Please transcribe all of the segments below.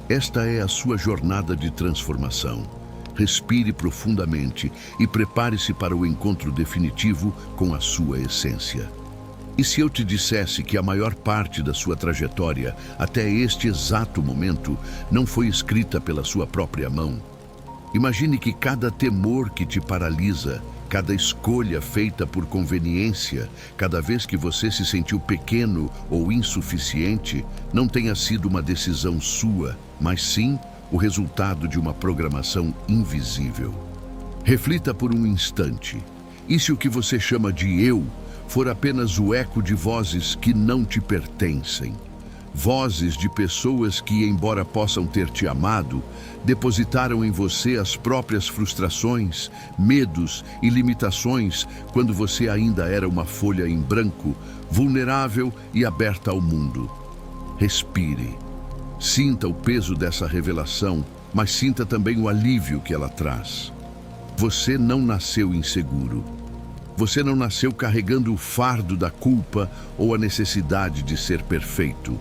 Esta é a sua jornada de transformação. Respire profundamente e prepare-se para o encontro definitivo com a sua essência. E se eu te dissesse que a maior parte da sua trajetória, até este exato momento, não foi escrita pela sua própria mão? Imagine que cada temor que te paralisa, cada escolha feita por conveniência, cada vez que você se sentiu pequeno ou insuficiente, não tenha sido uma decisão sua, mas sim o resultado de uma programação invisível. Reflita por um instante. E se o que você chama de eu for apenas o eco de vozes que não te pertencem? Vozes de pessoas que, embora possam ter te amado, depositaram em você as próprias frustrações, medos e limitações quando você ainda era uma folha em branco, vulnerável e aberta ao mundo. Respire. Sinta o peso dessa revelação, mas sinta também o alívio que ela traz. Você não nasceu inseguro. Você não nasceu carregando o fardo da culpa ou a necessidade de ser perfeito.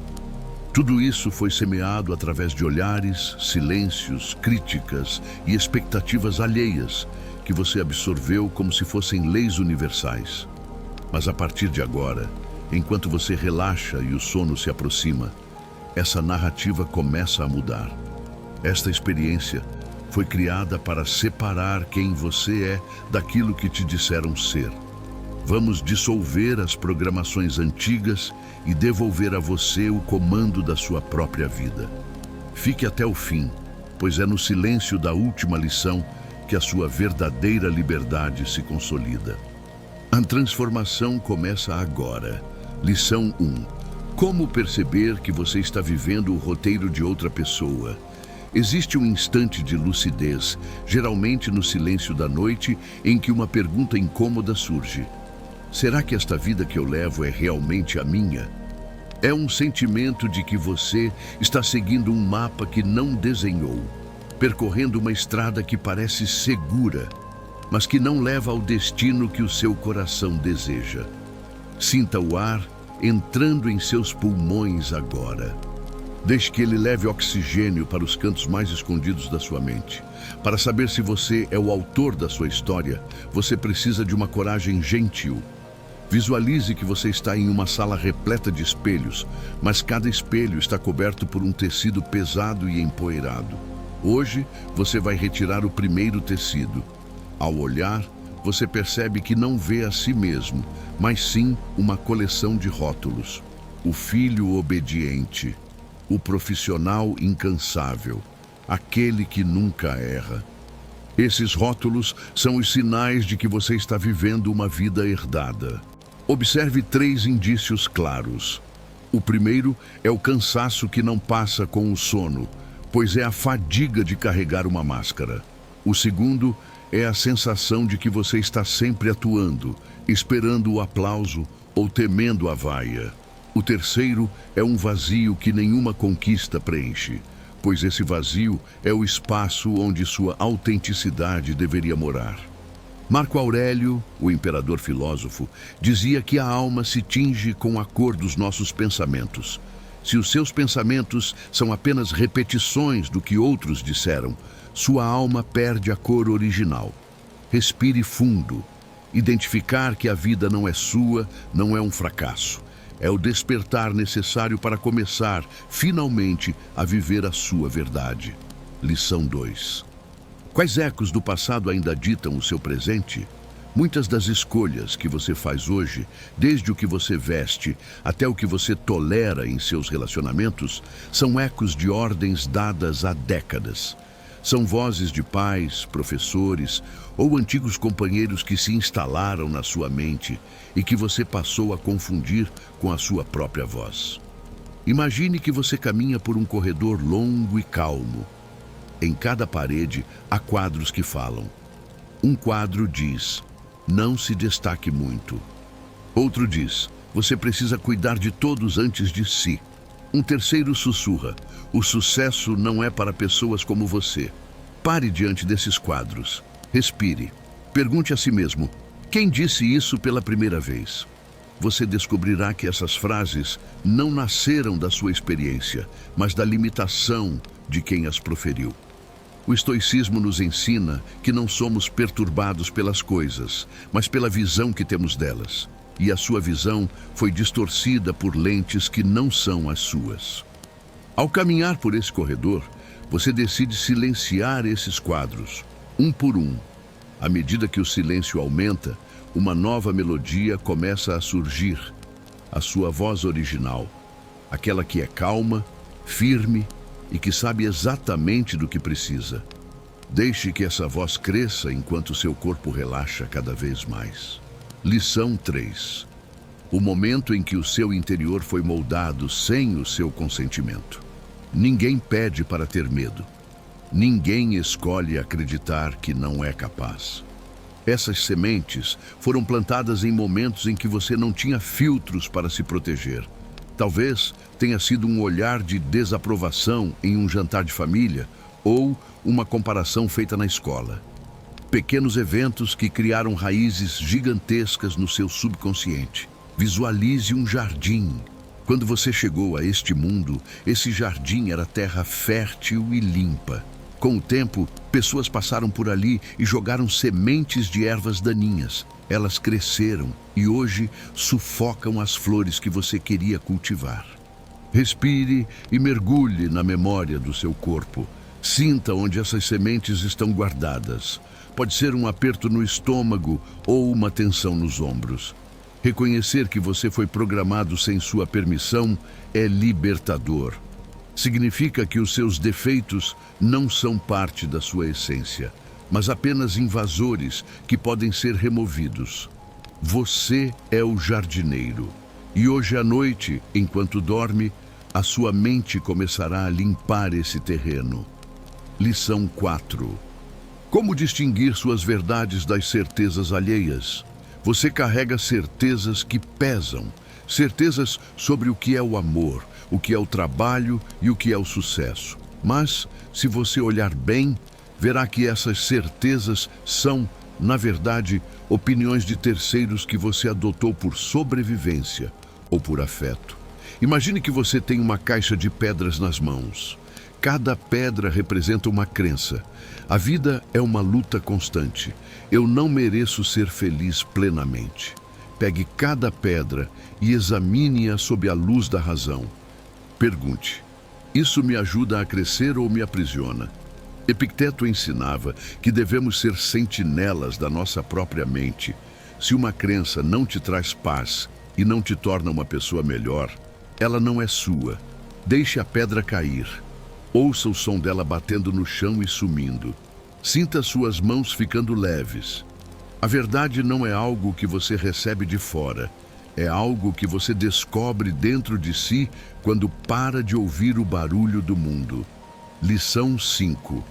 Tudo isso foi semeado através de olhares, silêncios, críticas e expectativas alheias que você absorveu como se fossem leis universais. Mas a partir de agora, enquanto você relaxa e o sono se aproxima, essa narrativa começa a mudar. Esta experiência foi criada para separar quem você é daquilo que te disseram ser. Vamos dissolver as programações antigas e devolver a você o comando da sua própria vida. Fique até o fim, pois é no silêncio da última lição que a sua verdadeira liberdade se consolida. A transformação começa agora. Lição 1. Como perceber que você está vivendo o roteiro de outra pessoa? Existe um instante de lucidez, geralmente no silêncio da noite, em que uma pergunta incômoda surge. Será que esta vida que eu levo é realmente a minha? É um sentimento de que você está seguindo um mapa que não desenhou, percorrendo uma estrada que parece segura, mas que não leva ao destino que o seu coração deseja. Sinta o ar entrando em seus pulmões agora. Deixe que ele leve oxigênio para os cantos mais escondidos da sua mente. Para saber se você é o autor da sua história, você precisa de uma coragem gentil. Visualize que você está em uma sala repleta de espelhos, mas cada espelho está coberto por um tecido pesado e empoeirado. Hoje, você vai retirar o primeiro tecido. Ao olhar, você percebe que não vê a si mesmo, mas sim uma coleção de rótulos. O filho obediente, o profissional incansável, aquele que nunca erra. Esses rótulos são os sinais de que você está vivendo uma vida herdada. Observe 3 indícios claros. O primeiro é o cansaço que não passa com o sono, pois é a fadiga de carregar uma máscara. O segundo é a sensação de que você está sempre atuando, esperando o aplauso ou temendo a vaia. O terceiro é um vazio que nenhuma conquista preenche, pois esse vazio é o espaço onde sua autenticidade deveria morar. Marco Aurélio, o imperador filósofo, dizia que a alma se tinge com a cor dos nossos pensamentos. Se os seus pensamentos são apenas repetições do que outros disseram, sua alma perde a cor original. Respire fundo. Identificar que a vida não é sua não é um fracasso. É o despertar necessário para começar, finalmente, a viver a sua verdade. Lição 2. Quais ecos do passado ainda ditam o seu presente? Muitas das escolhas que você faz hoje, desde o que você veste até o que você tolera em seus relacionamentos, são ecos de ordens dadas há décadas. São vozes de pais, professores ou antigos companheiros que se instalaram na sua mente e que você passou a confundir com a sua própria voz. Imagine que você caminha por um corredor longo e calmo. Em cada parede há quadros que falam. Um quadro diz: não se destaque muito. Outro diz: você precisa cuidar de todos antes de si. Um terceiro sussurra: o sucesso não é para pessoas como você. Pare diante desses quadros. Respire. Pergunte a si mesmo: quem disse isso pela primeira vez? você descobrirá que essas frases não nasceram da sua experiência, mas da limitação de quem as proferiu. O estoicismo nos ensina que não somos perturbados pelas coisas, mas pela visão que temos delas. E a sua visão foi distorcida por lentes que não são as suas. Ao caminhar por esse corredor, você decide silenciar esses quadros, um por um. À medida que o silêncio aumenta, uma nova melodia começa a surgir, a sua voz original, aquela que é calma, firme e que sabe exatamente do que precisa. Deixe que essa voz cresça enquanto seu corpo relaxa cada vez mais. Lição 3. O momento em que o seu interior foi moldado sem o seu consentimento. Ninguém pede para ter medo. Ninguém escolhe acreditar que não é capaz. Essas sementes foram plantadas em momentos em que você não tinha filtros para se proteger. Talvez tenha sido um olhar de desaprovação em um jantar de família ou uma comparação feita na escola. Pequenos eventos que criaram raízes gigantescas no seu subconsciente. Visualize um jardim. Quando você chegou a este mundo, esse jardim era terra fértil e limpa. Com o tempo, pessoas passaram por ali e jogaram sementes de ervas daninhas. Elas cresceram e hoje sufocam as flores que você queria cultivar. Respire e mergulhe na memória do seu corpo. Sinta onde essas sementes estão guardadas. Pode ser um aperto no estômago ou uma tensão nos ombros. Reconhecer que você foi programado sem sua permissão é libertador. Significa que os seus defeitos não são parte da sua essência, mas apenas invasores que podem ser removidos. Você é o jardineiro. E hoje à noite, enquanto dorme, a sua mente começará a limpar esse terreno. Lição 4. Como distinguir suas verdades das certezas alheias? Você carrega certezas que pesam, certezas sobre o que é o amor, o que é o trabalho e o que é o sucesso. Mas, se você olhar bem, verá que essas certezas são, na verdade, opiniões de terceiros que você adotou por sobrevivência ou por afeto. Imagine que você tem uma caixa de pedras nas mãos. Cada pedra representa uma crença. A vida é uma luta constante. Eu não mereço ser feliz plenamente. Pegue cada pedra e examine-a sob a luz da razão. Pergunte: isso me ajuda a crescer ou me aprisiona? Epicteto ensinava que devemos ser sentinelas da nossa própria mente. Se uma crença não te traz paz e não te torna uma pessoa melhor, ela não é sua. Deixe a pedra cair. Ouça o som dela batendo no chão e sumindo. Sinta suas mãos ficando leves. A verdade não é algo que você recebe de fora. É algo que você descobre dentro de si quando para de ouvir o barulho do mundo. Lição 5.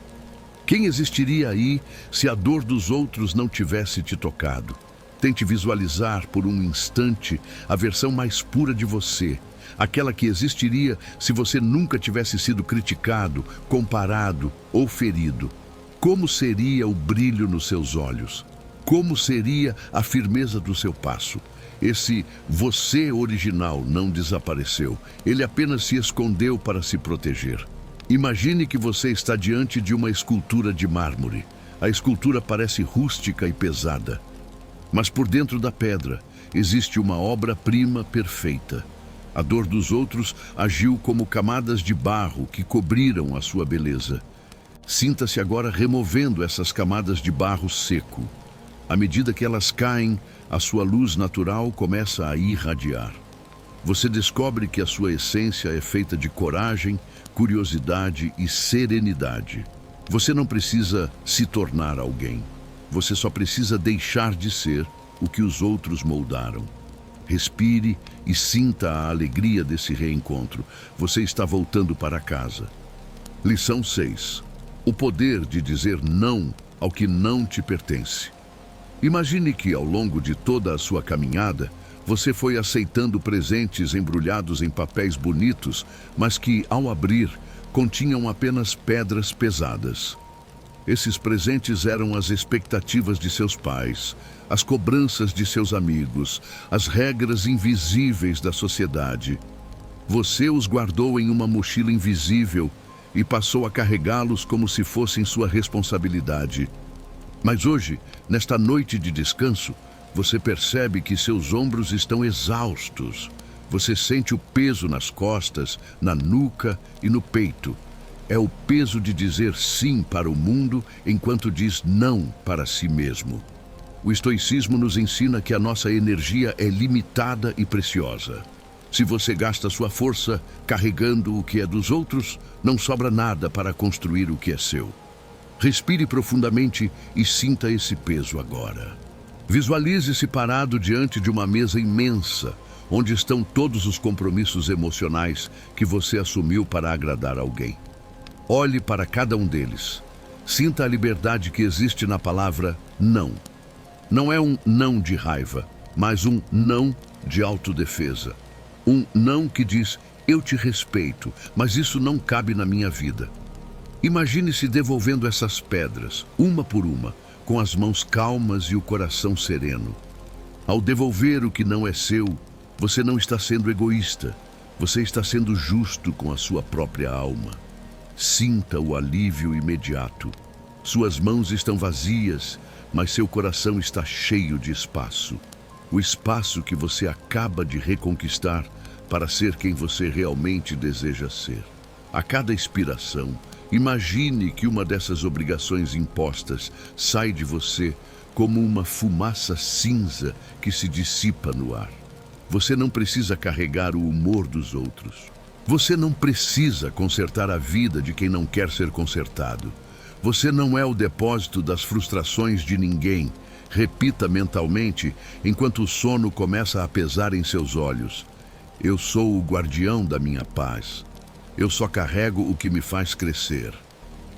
Quem existiria aí se a dor dos outros não tivesse te tocado? Tente visualizar por um instante a versão mais pura de você, aquela que existiria se você nunca tivesse sido criticado, comparado ou ferido. Como seria o brilho nos seus olhos? Como seria a firmeza do seu passo? Esse você original não desapareceu, ele apenas se escondeu para se proteger. Imagine que você está diante de uma escultura de mármore. A escultura parece rústica e pesada, mas por dentro da pedra existe uma obra-prima perfeita. A dor dos outros agiu como camadas de barro que cobriram a sua beleza. Sinta-se agora removendo essas camadas de barro seco. À medida que elas caem, a sua luz natural começa a irradiar. Você descobre que a sua essência é feita de coragem, curiosidade e serenidade. Você não precisa se tornar alguém. Você só precisa deixar de ser o que os outros moldaram. Respire e sinta a alegria desse reencontro. Você está voltando para casa. Lição 6. O poder de dizer não ao que não te pertence. Imagine que, ao longo de toda a sua caminhada, você foi aceitando presentes embrulhados em papéis bonitos, mas que, ao abrir, continham apenas pedras pesadas. Esses presentes eram as expectativas de seus pais, as cobranças de seus amigos, as regras invisíveis da sociedade. Você os guardou em uma mochila invisível e passou a carregá-los como se fossem sua responsabilidade. Mas hoje, nesta noite de descanso, você percebe que seus ombros estão exaustos. Você sente o peso nas costas, na nuca e no peito. É o peso de dizer sim para o mundo enquanto diz não para si mesmo. O estoicismo nos ensina que a nossa energia é limitada e preciosa. Se você gasta sua força carregando o que é dos outros, não sobra nada para construir o que é seu. Respire profundamente e sinta esse peso agora. Visualize-se parado diante de uma mesa imensa, onde estão todos os compromissos emocionais que você assumiu para agradar alguém. Olhe para cada um deles. Sinta a liberdade que existe na palavra não. Não é um não de raiva, mas um não de autodefesa. Um não que diz, eu te respeito, mas isso não cabe na minha vida. Imagine-se devolvendo essas pedras, uma por uma, com as mãos calmas e o coração sereno. Ao devolver o que não é seu, você não está sendo egoísta, você está sendo justo com a sua própria alma. Sinta o alívio imediato. Suas mãos estão vazias, mas seu coração está cheio de espaço. O espaço que você acaba de reconquistar para ser quem você realmente deseja ser. A cada expiração, imagine que uma dessas obrigações impostas sai de você como uma fumaça cinza que se dissipa no ar. Você não precisa carregar o humor dos outros. Você não precisa consertar a vida de quem não quer ser consertado. Você não é o depósito das frustrações de ninguém. Repita mentalmente enquanto o sono começa a pesar em seus olhos. Eu sou o guardião da minha paz. Eu só carrego o que me faz crescer.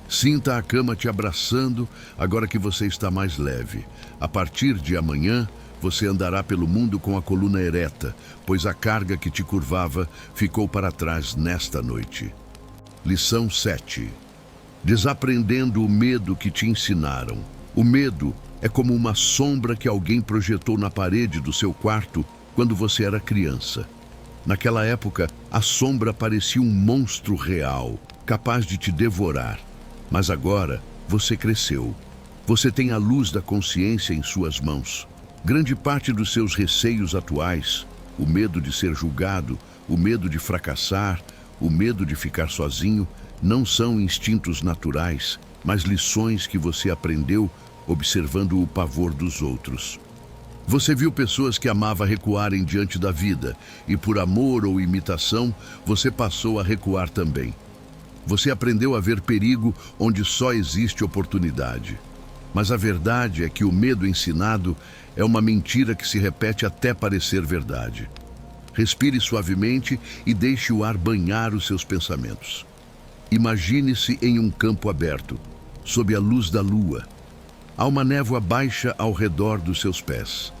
Sinta a cama te abraçando agora que você está mais leve. A partir de amanhã, você andará pelo mundo com a coluna ereta, pois a carga que te curvava ficou para trás nesta noite. Lição 7. Desaprendendo o medo que te ensinaram. O medo é como uma sombra que alguém projetou na parede do seu quarto quando você era criança. Naquela época, a sombra parecia um monstro real, capaz de te devorar. Mas agora, você cresceu. Você tem a luz da consciência em suas mãos. Grande parte dos seus receios atuais, o medo de ser julgado, o medo de fracassar, o medo de ficar sozinho, não são instintos naturais, mas lições que você aprendeu observando o pavor dos outros. Você viu pessoas que amava recuarem diante da vida, e por amor ou imitação, você passou a recuar também. Você aprendeu a ver perigo onde só existe oportunidade. Mas a verdade é que o medo ensinado é uma mentira que se repete até parecer verdade. Respire suavemente e deixe o ar banhar os seus pensamentos. Imagine-se em um campo aberto, sob a luz da lua. Há uma névoa baixa ao redor dos seus pés.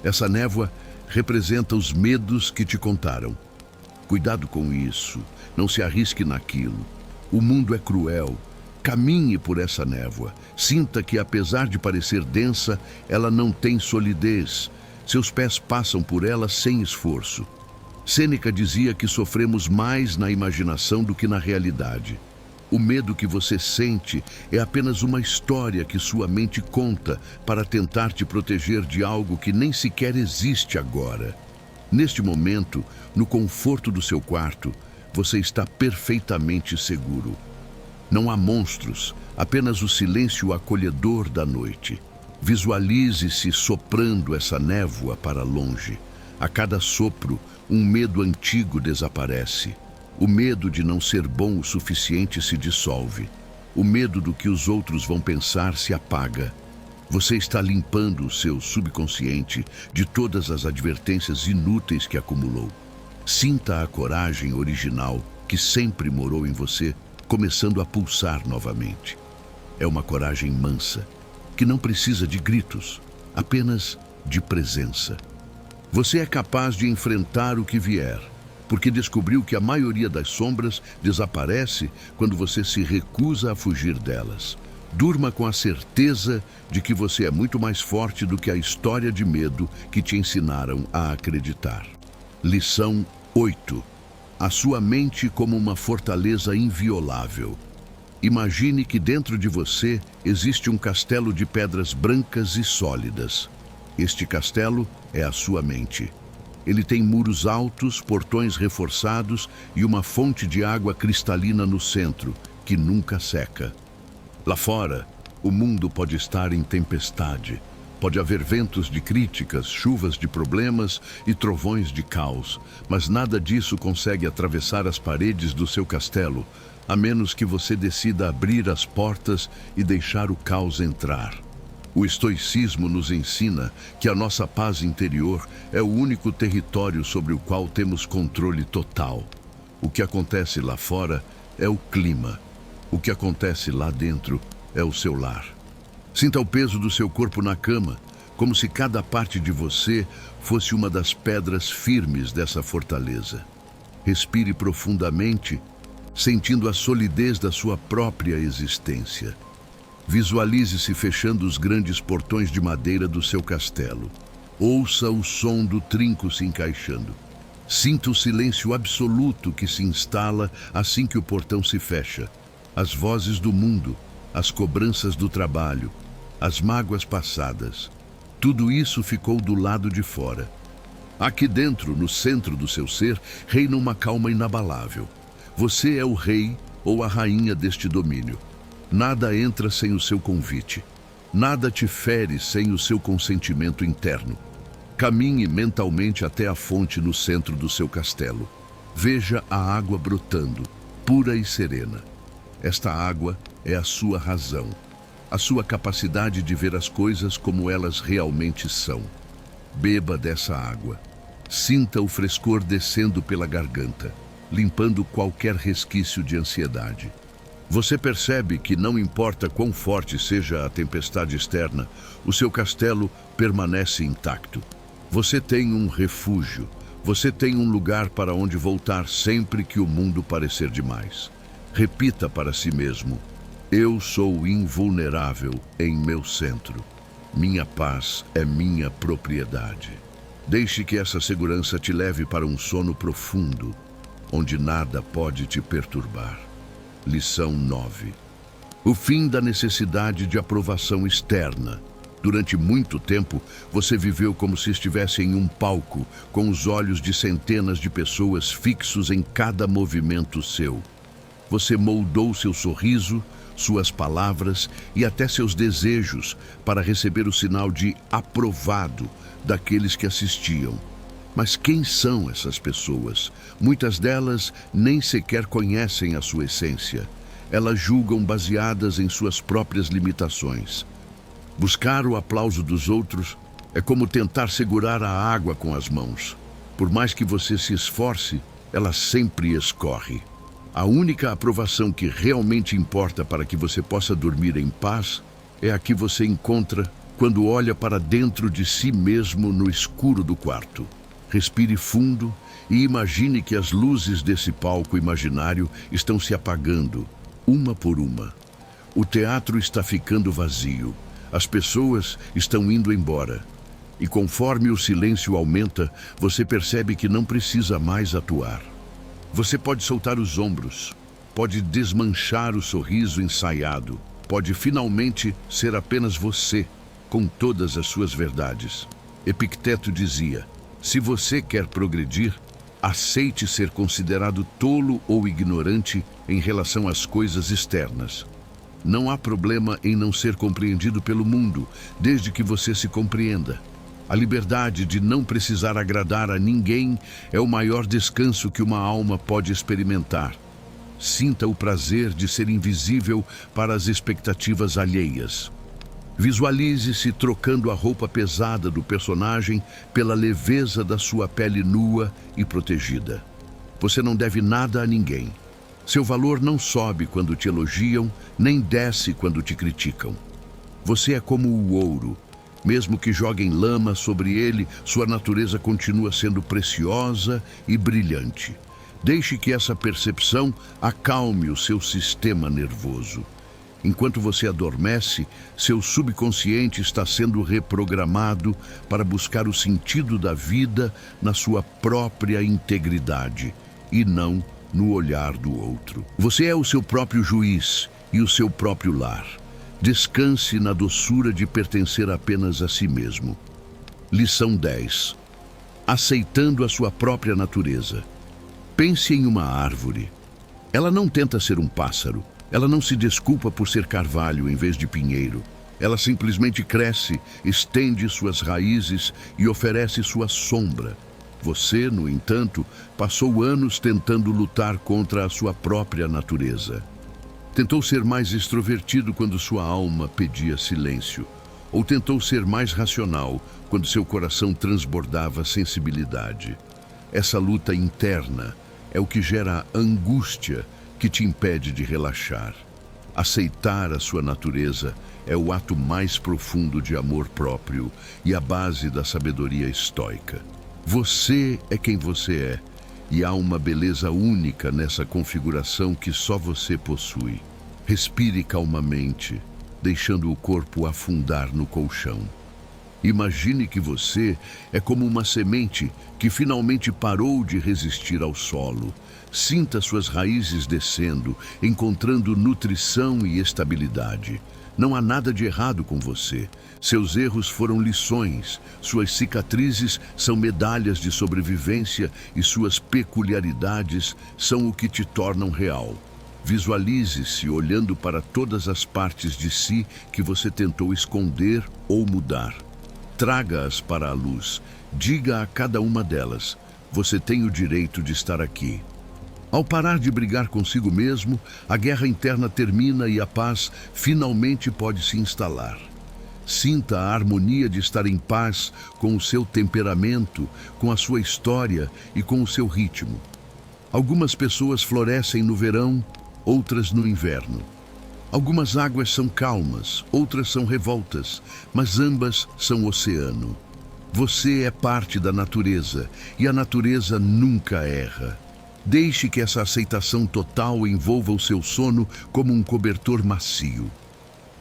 Essa névoa representa os medos que te contaram. Cuidado com isso, não se arrisque naquilo. O mundo é cruel. Caminhe por essa névoa. Sinta que, apesar de parecer densa, ela não tem solidez. Seus pés passam por ela sem esforço. Sêneca dizia que sofremos mais na imaginação do que na realidade. O medo que você sente é apenas uma história que sua mente conta para tentar te proteger de algo que nem sequer existe agora. Neste momento, no conforto do seu quarto, você está perfeitamente seguro. Não há monstros, apenas o silêncio acolhedor da noite. Visualize-se soprando essa névoa para longe. A cada sopro, um medo antigo desaparece. O medo de não ser bom o suficiente se dissolve. O medo do que os outros vão pensar se apaga. Você está limpando o seu subconsciente de todas as advertências inúteis que acumulou. Sinta a coragem original que sempre morou em você, começando a pulsar novamente. É uma coragem mansa, que não precisa de gritos, apenas de presença. Você é capaz de enfrentar o que vier, porque descobriu que a maioria das sombras desaparece quando você se recusa a fugir delas. Durma com a certeza de que você é muito mais forte do que a história de medo que te ensinaram a acreditar. Lição 8. A sua mente como uma fortaleza inviolável. Imagine que dentro de você existe um castelo de pedras brancas e sólidas. Este castelo é a sua mente. Ele tem muros altos, portões reforçados e uma fonte de água cristalina no centro, que nunca seca. Lá fora, o mundo pode estar em tempestade. Pode haver ventos de críticas, chuvas de problemas e trovões de caos, mas nada disso consegue atravessar as paredes do seu castelo, a menos que você decida abrir as portas e deixar o caos entrar. O estoicismo nos ensina que a nossa paz interior é o único território sobre o qual temos controle total. O que acontece lá fora é o clima. O que acontece lá dentro é o seu lar. Sinta o peso do seu corpo na cama, como se cada parte de você fosse uma das pedras firmes dessa fortaleza. Respire profundamente, sentindo a solidez da sua própria existência. Visualize-se fechando os grandes portões de madeira do seu castelo. Ouça o som do trinco se encaixando. Sinta o silêncio absoluto que se instala assim que o portão se fecha. As vozes do mundo, as cobranças do trabalho, as mágoas passadas. Tudo isso ficou do lado de fora. Aqui dentro, no centro do seu ser, reina uma calma inabalável. Você é o rei ou a rainha deste domínio. Nada entra sem o seu convite. Nada te fere sem o seu consentimento interno. Caminhe mentalmente até a fonte no centro do seu castelo. Veja a água brotando, pura e serena. Esta água é a sua razão, a sua capacidade de ver as coisas como elas realmente são. Beba dessa água. Sinta o frescor descendo pela garganta, limpando qualquer resquício de ansiedade. Você percebe que não importa quão forte seja a tempestade externa, o seu castelo permanece intacto. Você tem um refúgio, você tem um lugar para onde voltar sempre que o mundo parecer demais. Repita para si mesmo: eu sou invulnerável em meu centro. Minha paz é minha propriedade. Deixe que essa segurança te leve para um sono profundo, onde nada pode te perturbar. Lição 9. O fim da necessidade de aprovação externa. Durante muito tempo, você viveu como se estivesse em um palco, com os olhos de centenas de pessoas fixos em cada movimento seu. Você moldou seu sorriso, suas palavras e até seus desejos para receber o sinal de aprovado daqueles que assistiam. Mas quem são essas pessoas? Muitas delas nem sequer conhecem a sua essência. Elas julgam baseadas em suas próprias limitações. Buscar o aplauso dos outros é como tentar segurar a água com as mãos. Por mais que você se esforce, ela sempre escorre. A única aprovação que realmente importa para que você possa dormir em paz é a que você encontra quando olha para dentro de si mesmo no escuro do quarto. Respire fundo e imagine que as luzes desse palco imaginário estão se apagando, uma por uma. O teatro está ficando vazio, as pessoas estão indo embora. E conforme o silêncio aumenta, você percebe que não precisa mais atuar. Você pode soltar os ombros, pode desmanchar o sorriso ensaiado, pode finalmente ser apenas você, com todas as suas verdades. Epicteto dizia: se você quer progredir, aceite ser considerado tolo ou ignorante em relação às coisas externas. Não há problema em não ser compreendido pelo mundo, desde que você se compreenda. A liberdade de não precisar agradar a ninguém é o maior descanso que uma alma pode experimentar. Sinta o prazer de ser invisível para as expectativas alheias. Visualize-se trocando a roupa pesada do personagem pela leveza da sua pele nua e protegida. Você não deve nada a ninguém. Seu valor não sobe quando te elogiam, nem desce quando te criticam. Você é como o ouro. Mesmo que joguem lama sobre ele, sua natureza continua sendo preciosa e brilhante. Deixe que essa percepção acalme o seu sistema nervoso. Enquanto você adormece, seu subconsciente está sendo reprogramado para buscar o sentido da vida na sua própria integridade e não no olhar do outro. Você é o seu próprio juiz e o seu próprio lar. Descanse na doçura de pertencer apenas a si mesmo. Lição 10. Aceitando a sua própria natureza. Pense em uma árvore. Ela não tenta ser um pássaro. Ela não se desculpa por ser carvalho em vez de pinheiro. Ela simplesmente cresce, estende suas raízes e oferece sua sombra. Você, no entanto, passou anos tentando lutar contra a sua própria natureza. Tentou ser mais extrovertido quando sua alma pedia silêncio. Ou tentou ser mais racional quando seu coração transbordava sensibilidade. Essa luta interna é o que gera a angústia que te impede de relaxar. Aceitar a sua natureza é o ato mais profundo de amor próprio e a base da sabedoria estoica. Você é quem você é, e há uma beleza única nessa configuração que só você possui. Respire calmamente, deixando o corpo afundar no colchão. Imagine que você é como uma semente que finalmente parou de resistir ao solo. Sinta suas raízes descendo, encontrando nutrição e estabilidade. Não há nada de errado com você. Seus erros foram lições, suas cicatrizes são medalhas de sobrevivência e suas peculiaridades são o que te tornam real. Visualize-se olhando para todas as partes de si que você tentou esconder ou mudar. Traga-as para a luz. Diga a cada uma delas: você tem o direito de estar aqui. Ao parar de brigar consigo mesmo, a guerra interna termina e a paz finalmente pode se instalar. Sinta a harmonia de estar em paz com o seu temperamento, com a sua história e com o seu ritmo. Algumas pessoas florescem no verão, outras no inverno. Algumas águas são calmas, outras são revoltas, mas ambas são oceano. Você é parte da natureza e a natureza nunca erra. Deixe que essa aceitação total envolva o seu sono como um cobertor macio.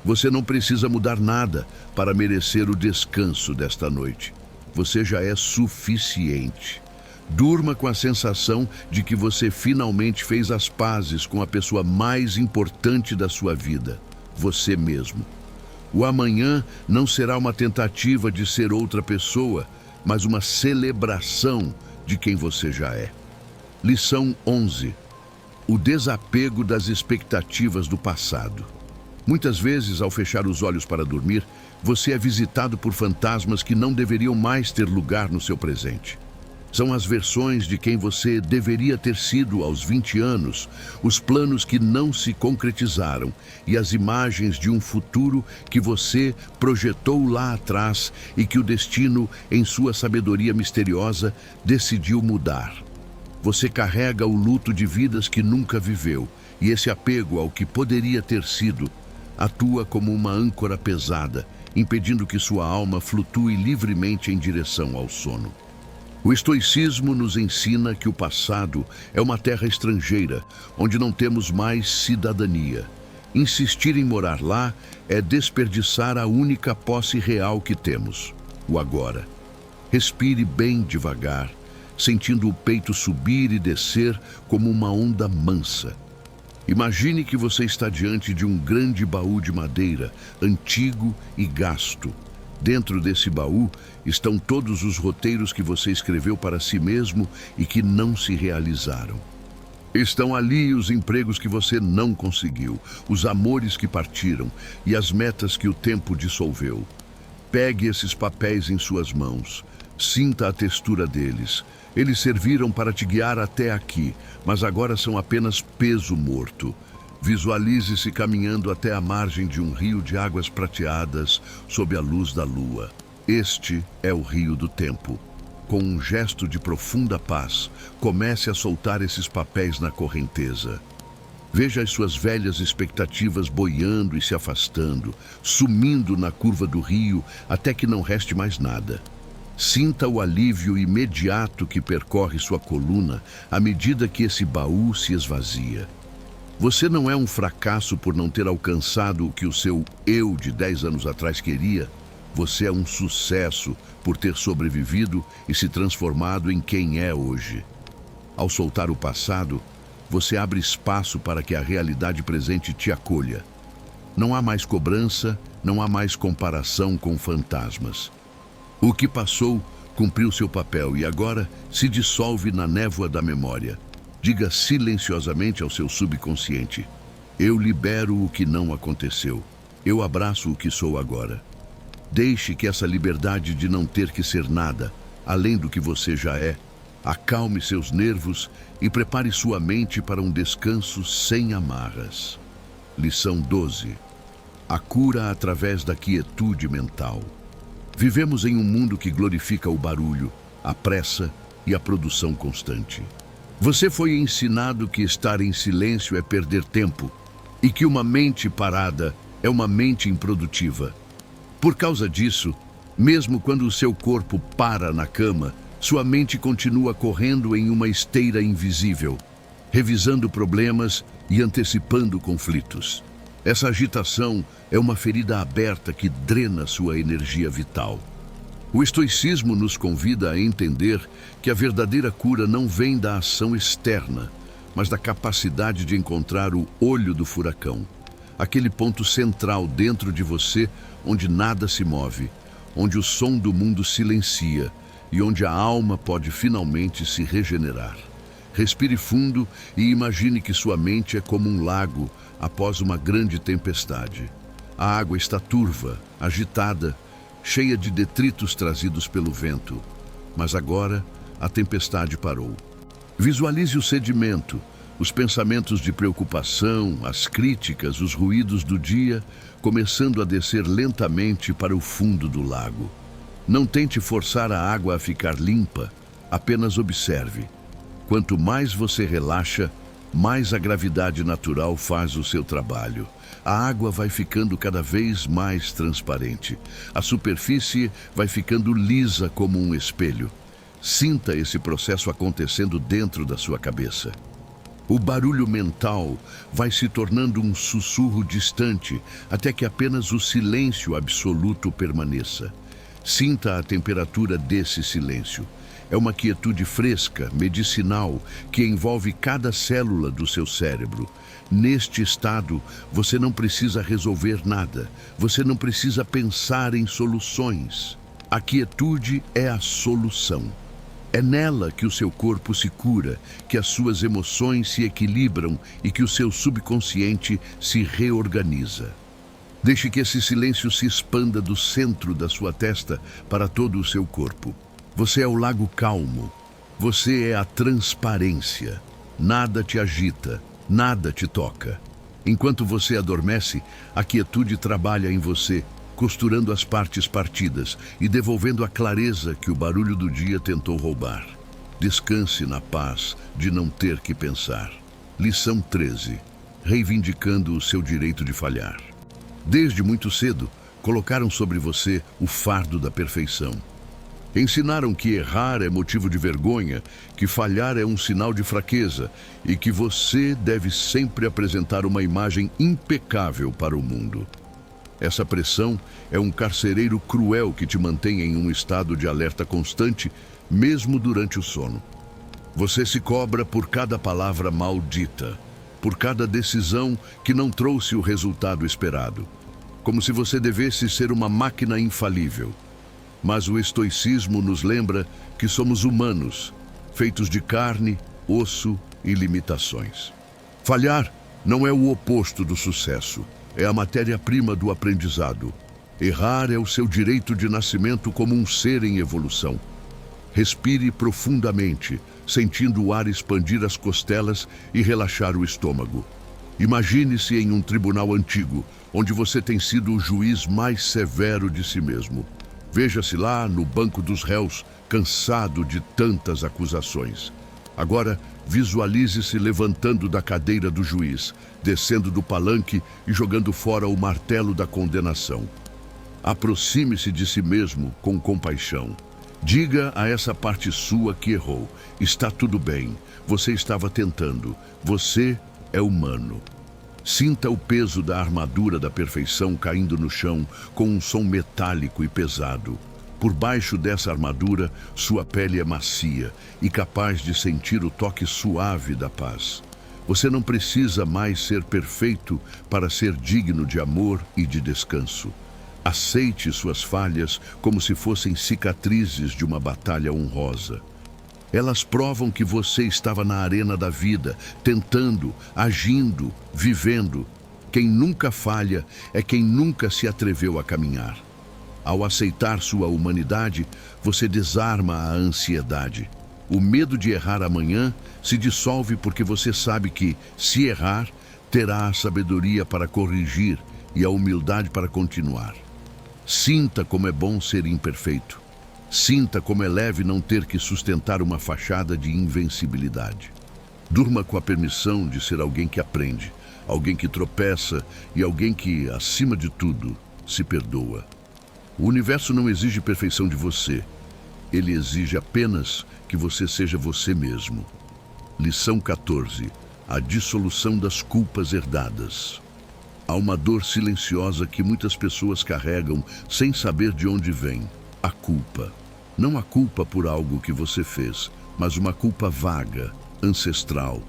Você não precisa mudar nada para merecer o descanso desta noite. Você já é suficiente. Durma com a sensação de que você finalmente fez as pazes com a pessoa mais importante da sua vida, você mesmo. O amanhã não será uma tentativa de ser outra pessoa, mas uma celebração de quem você já é. Lição 11. O desapego das expectativas do passado. Muitas vezes, ao fechar os olhos para dormir, você é visitado por fantasmas que não deveriam mais ter lugar no seu presente. São as versões de quem você deveria ter sido aos 20 anos, os planos que não se concretizaram e as imagens de um futuro que você projetou lá atrás e que o destino, em sua sabedoria misteriosa, decidiu mudar. Você carrega o luto de vidas que nunca viveu e esse apego ao que poderia ter sido atua como uma âncora pesada, impedindo que sua alma flutue livremente em direção ao sono. O estoicismo nos ensina que o passado é uma terra estrangeira, onde não temos mais cidadania. Insistir em morar lá é desperdiçar a única posse real que temos, o agora. Respire bem devagar, sentindo o peito subir e descer como uma onda mansa. Imagine que você está diante de um grande baú de madeira, antigo e gasto. Dentro desse baú estão todos os roteiros que você escreveu para si mesmo e que não se realizaram. Estão ali os empregos que você não conseguiu, os amores que partiram e as metas que o tempo dissolveu. Pegue esses papéis em suas mãos. Sinta a textura deles. Eles serviram para te guiar até aqui, mas agora são apenas peso morto. Visualize-se caminhando até a margem de um rio de águas prateadas sob a luz da lua. Este é o rio do tempo. Com um gesto de profunda paz, comece a soltar esses papéis na correnteza. Veja as suas velhas expectativas boiando e se afastando, sumindo na curva do rio até que não reste mais nada. Sinta o alívio imediato que percorre sua coluna à medida que esse baú se esvazia. Você não é um fracasso por não ter alcançado o que o seu eu de 10 anos atrás queria. Você é um sucesso por ter sobrevivido e se transformado em quem é hoje. Ao soltar o passado, você abre espaço para que a realidade presente te acolha. Não há mais cobrança, não há mais comparação com fantasmas. O que passou cumpriu seu papel e agora se dissolve na névoa da memória. Diga silenciosamente ao seu subconsciente: eu libero o que não aconteceu. Eu abraço o que sou agora. Deixe que essa liberdade de não ter que ser nada, além do que você já é, acalme seus nervos e prepare sua mente para um descanso sem amarras. Lição 12. A cura através da quietude mental. Vivemos em um mundo que glorifica o barulho, a pressa e a produção constante. Você foi ensinado que estar em silêncio é perder tempo e que uma mente parada é uma mente improdutiva. Por causa disso, mesmo quando o seu corpo para na cama, sua mente continua correndo em uma esteira invisível, revisando problemas e antecipando conflitos. Essa agitação é uma ferida aberta que drena sua energia vital. O estoicismo nos convida a entender que a verdadeira cura não vem da ação externa, mas da capacidade de encontrar o olho do furacão, aquele ponto central dentro de você onde nada se move, onde o som do mundo silencia e onde a alma pode finalmente se regenerar. Respire fundo e imagine que sua mente é como um lago após uma grande tempestade. A água está turva, agitada, cheia de detritos trazidos pelo vento. Mas agora a tempestade parou. Visualize o sedimento, os pensamentos de preocupação, as críticas, os ruídos do dia, começando a descer lentamente para o fundo do lago. Não tente forçar a água a ficar limpa, apenas observe. Quanto mais você relaxa, mais a gravidade natural faz o seu trabalho. A água vai ficando cada vez mais transparente. A superfície vai ficando lisa como um espelho. Sinta esse processo acontecendo dentro da sua cabeça. O barulho mental vai se tornando um sussurro distante até que apenas o silêncio absoluto permaneça. Sinta a temperatura desse silêncio. É uma quietude fresca, medicinal, que envolve cada célula do seu cérebro. Neste estado, você não precisa resolver nada. Você não precisa pensar em soluções. A quietude é a solução. É nela que o seu corpo se cura, que as suas emoções se equilibram e que o seu subconsciente se reorganiza. Deixe que esse silêncio se expanda do centro da sua testa para todo o seu corpo. Você é o lago calmo. Você é a transparência. Nada te agita, nada te toca. Enquanto você adormece, a quietude trabalha em você, costurando as partes partidas e devolvendo a clareza que o barulho do dia tentou roubar. Descanse na paz de não ter que pensar. Lição 13. Reivindicando o seu direito de falhar. Desde muito cedo, colocaram sobre você o fardo da perfeição. Ensinaram que errar é motivo de vergonha, que falhar é um sinal de fraqueza e que você deve sempre apresentar uma imagem impecável para o mundo. Essa pressão é um carcereiro cruel que te mantém em um estado de alerta constante, mesmo durante o sono. Você se cobra por cada palavra maldita, por cada decisão que não trouxe o resultado esperado, como se você devesse ser uma máquina infalível. Mas o estoicismo nos lembra que somos humanos, feitos de carne, osso e limitações. Falhar não é o oposto do sucesso, é a matéria-prima do aprendizado. Errar é o seu direito de nascimento como um ser em evolução. Respire profundamente, sentindo o ar expandir as costelas e relaxar o estômago. Imagine-se em um tribunal antigo, onde você tem sido o juiz mais severo de si mesmo. Veja-se lá no banco dos réus, cansado de tantas acusações. Agora, visualize-se levantando da cadeira do juiz, descendo do palanque e jogando fora o martelo da condenação. Aproxime-se de si mesmo com compaixão. Diga a essa parte sua que errou. Está tudo bem. Você estava tentando. Você é humano. Sinta o peso da armadura da perfeição caindo no chão com um som metálico e pesado. Por baixo dessa armadura, sua pele é macia e capaz de sentir o toque suave da paz. Você não precisa mais ser perfeito para ser digno de amor e de descanso. Aceite suas falhas como se fossem cicatrizes de uma batalha honrosa. Elas provam que você estava na arena da vida, tentando, agindo, vivendo. Quem nunca falha é quem nunca se atreveu a caminhar. Ao aceitar sua humanidade, você desarma a ansiedade. O medo de errar amanhã se dissolve porque você sabe que, se errar, terá a sabedoria para corrigir e a humildade para continuar. Sinta como é bom ser imperfeito. Sinta como é leve não ter que sustentar uma fachada de invencibilidade. Durma com a permissão de ser alguém que aprende, alguém que tropeça e alguém que, acima de tudo, se perdoa. O universo não exige perfeição de você. Ele exige apenas que você seja você mesmo. Lição 14. A dissolução das culpas herdadas. Há uma dor silenciosa que muitas pessoas carregam sem saber de onde vem. A culpa. Não a culpa por algo que você fez, mas uma culpa vaga, ancestral.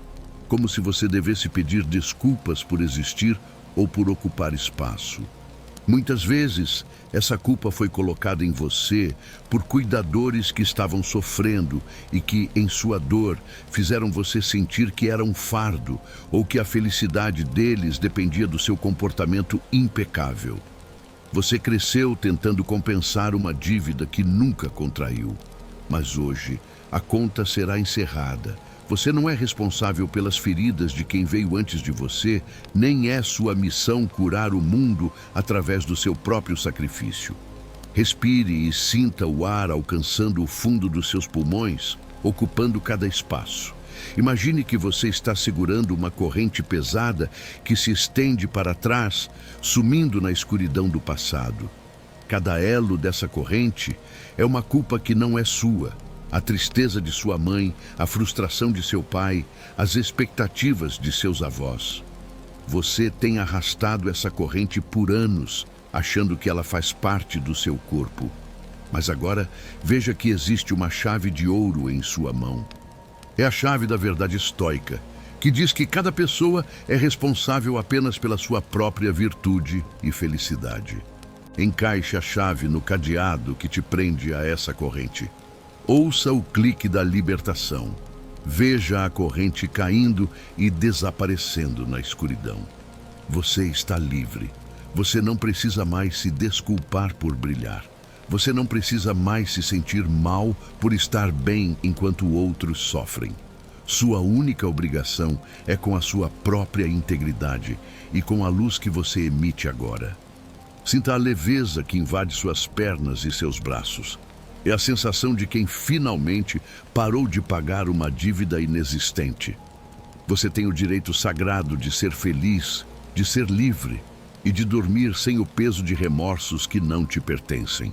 Como se você devesse pedir desculpas por existir ou por ocupar espaço. Muitas vezes, essa culpa foi colocada em você por cuidadores que estavam sofrendo e que, em sua dor, fizeram você sentir que era um fardo ou que a felicidade deles dependia do seu comportamento impecável. Você cresceu tentando compensar uma dívida que nunca contraiu. Mas hoje, a conta será encerrada. Você não é responsável pelas feridas de quem veio antes de você, nem é sua missão curar o mundo através do seu próprio sacrifício. Respire e sinta o ar alcançando o fundo dos seus pulmões, ocupando cada espaço. Imagine que você está segurando uma corrente pesada que se estende para trás, sumindo na escuridão do passado. Cada elo dessa corrente é uma culpa que não é sua. A tristeza de sua mãe, a frustração de seu pai, as expectativas de seus avós. Você tem arrastado essa corrente por anos, achando que ela faz parte do seu corpo. Mas agora, veja que existe uma chave de ouro em sua mão. É a chave da verdade estoica, que diz que cada pessoa é responsável apenas pela sua própria virtude e felicidade. Encaixe a chave no cadeado que te prende a essa corrente. Ouça o clique da libertação. Veja a corrente caindo e desaparecendo na escuridão. Você está livre. Você não precisa mais se desculpar por brilhar. Você não precisa mais se sentir mal por estar bem enquanto outros sofrem. Sua única obrigação é com a sua própria integridade e com a luz que você emite agora. Sinta a leveza que invade suas pernas e seus braços. É a sensação de quem finalmente parou de pagar uma dívida inexistente. Você tem o direito sagrado de ser feliz, de ser livre e de dormir sem o peso de remorsos que não te pertencem.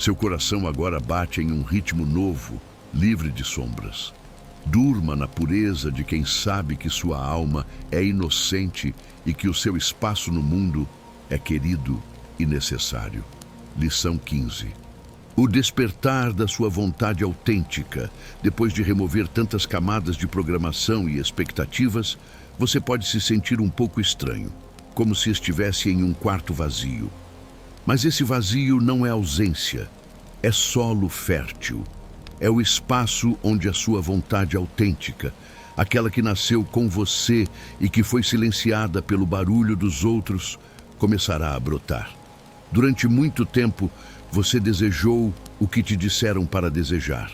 Seu coração agora bate em um ritmo novo, livre de sombras. Durma na pureza de quem sabe que sua alma é inocente e que o seu espaço no mundo é querido e necessário. Lição 15. O despertar da sua vontade autêntica, depois de remover tantas camadas de programação e expectativas, você pode se sentir um pouco estranho, como se estivesse em um quarto vazio. Mas esse vazio não é ausência, é solo fértil. É o espaço onde a sua vontade autêntica, aquela que nasceu com você e que foi silenciada pelo barulho dos outros, começará a brotar. Durante muito tempo, você desejou o que te disseram para desejar.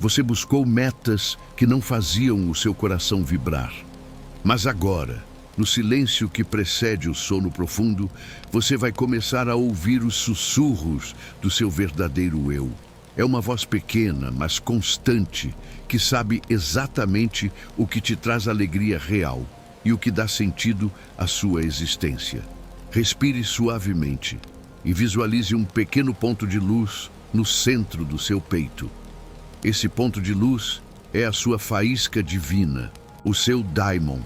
Você buscou metas que não faziam o seu coração vibrar. Mas agora, no silêncio que precede o sono profundo, você vai começar a ouvir os sussurros do seu verdadeiro eu. É uma voz pequena, mas constante, que sabe exatamente o que te traz alegria real e o que dá sentido à sua existência. Respire suavemente e visualize um pequeno ponto de luz no centro do seu peito. Esse ponto de luz é a sua faísca divina, o seu daimon.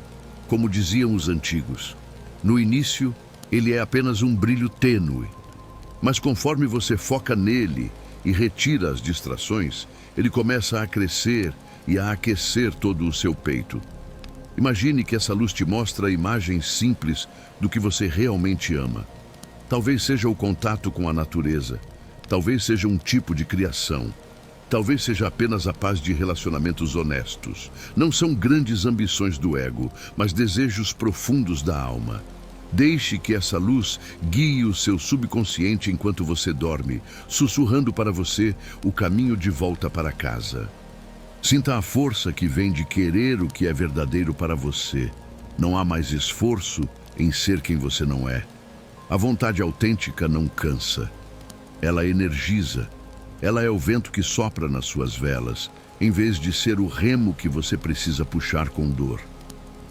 como diziam os antigos. No início, ele é apenas um brilho tênue, mas conforme você foca nele e retira as distrações, ele começa a crescer e a aquecer todo o seu peito. Imagine que essa luz te mostra imagens simples do que você realmente ama. Talvez seja o contato com a natureza, talvez seja um tipo de criação, talvez seja apenas a paz de relacionamentos honestos. Não são grandes ambições do ego, mas desejos profundos da alma. Deixe que essa luz guie o seu subconsciente enquanto você dorme, sussurrando para você o caminho de volta para casa. Sinta a força que vem de querer o que é verdadeiro para você. Não há mais esforço em ser quem você não é. A vontade autêntica não cansa. Ela energiza. Ela é o vento que sopra nas suas velas, em vez de ser o remo que você precisa puxar com dor.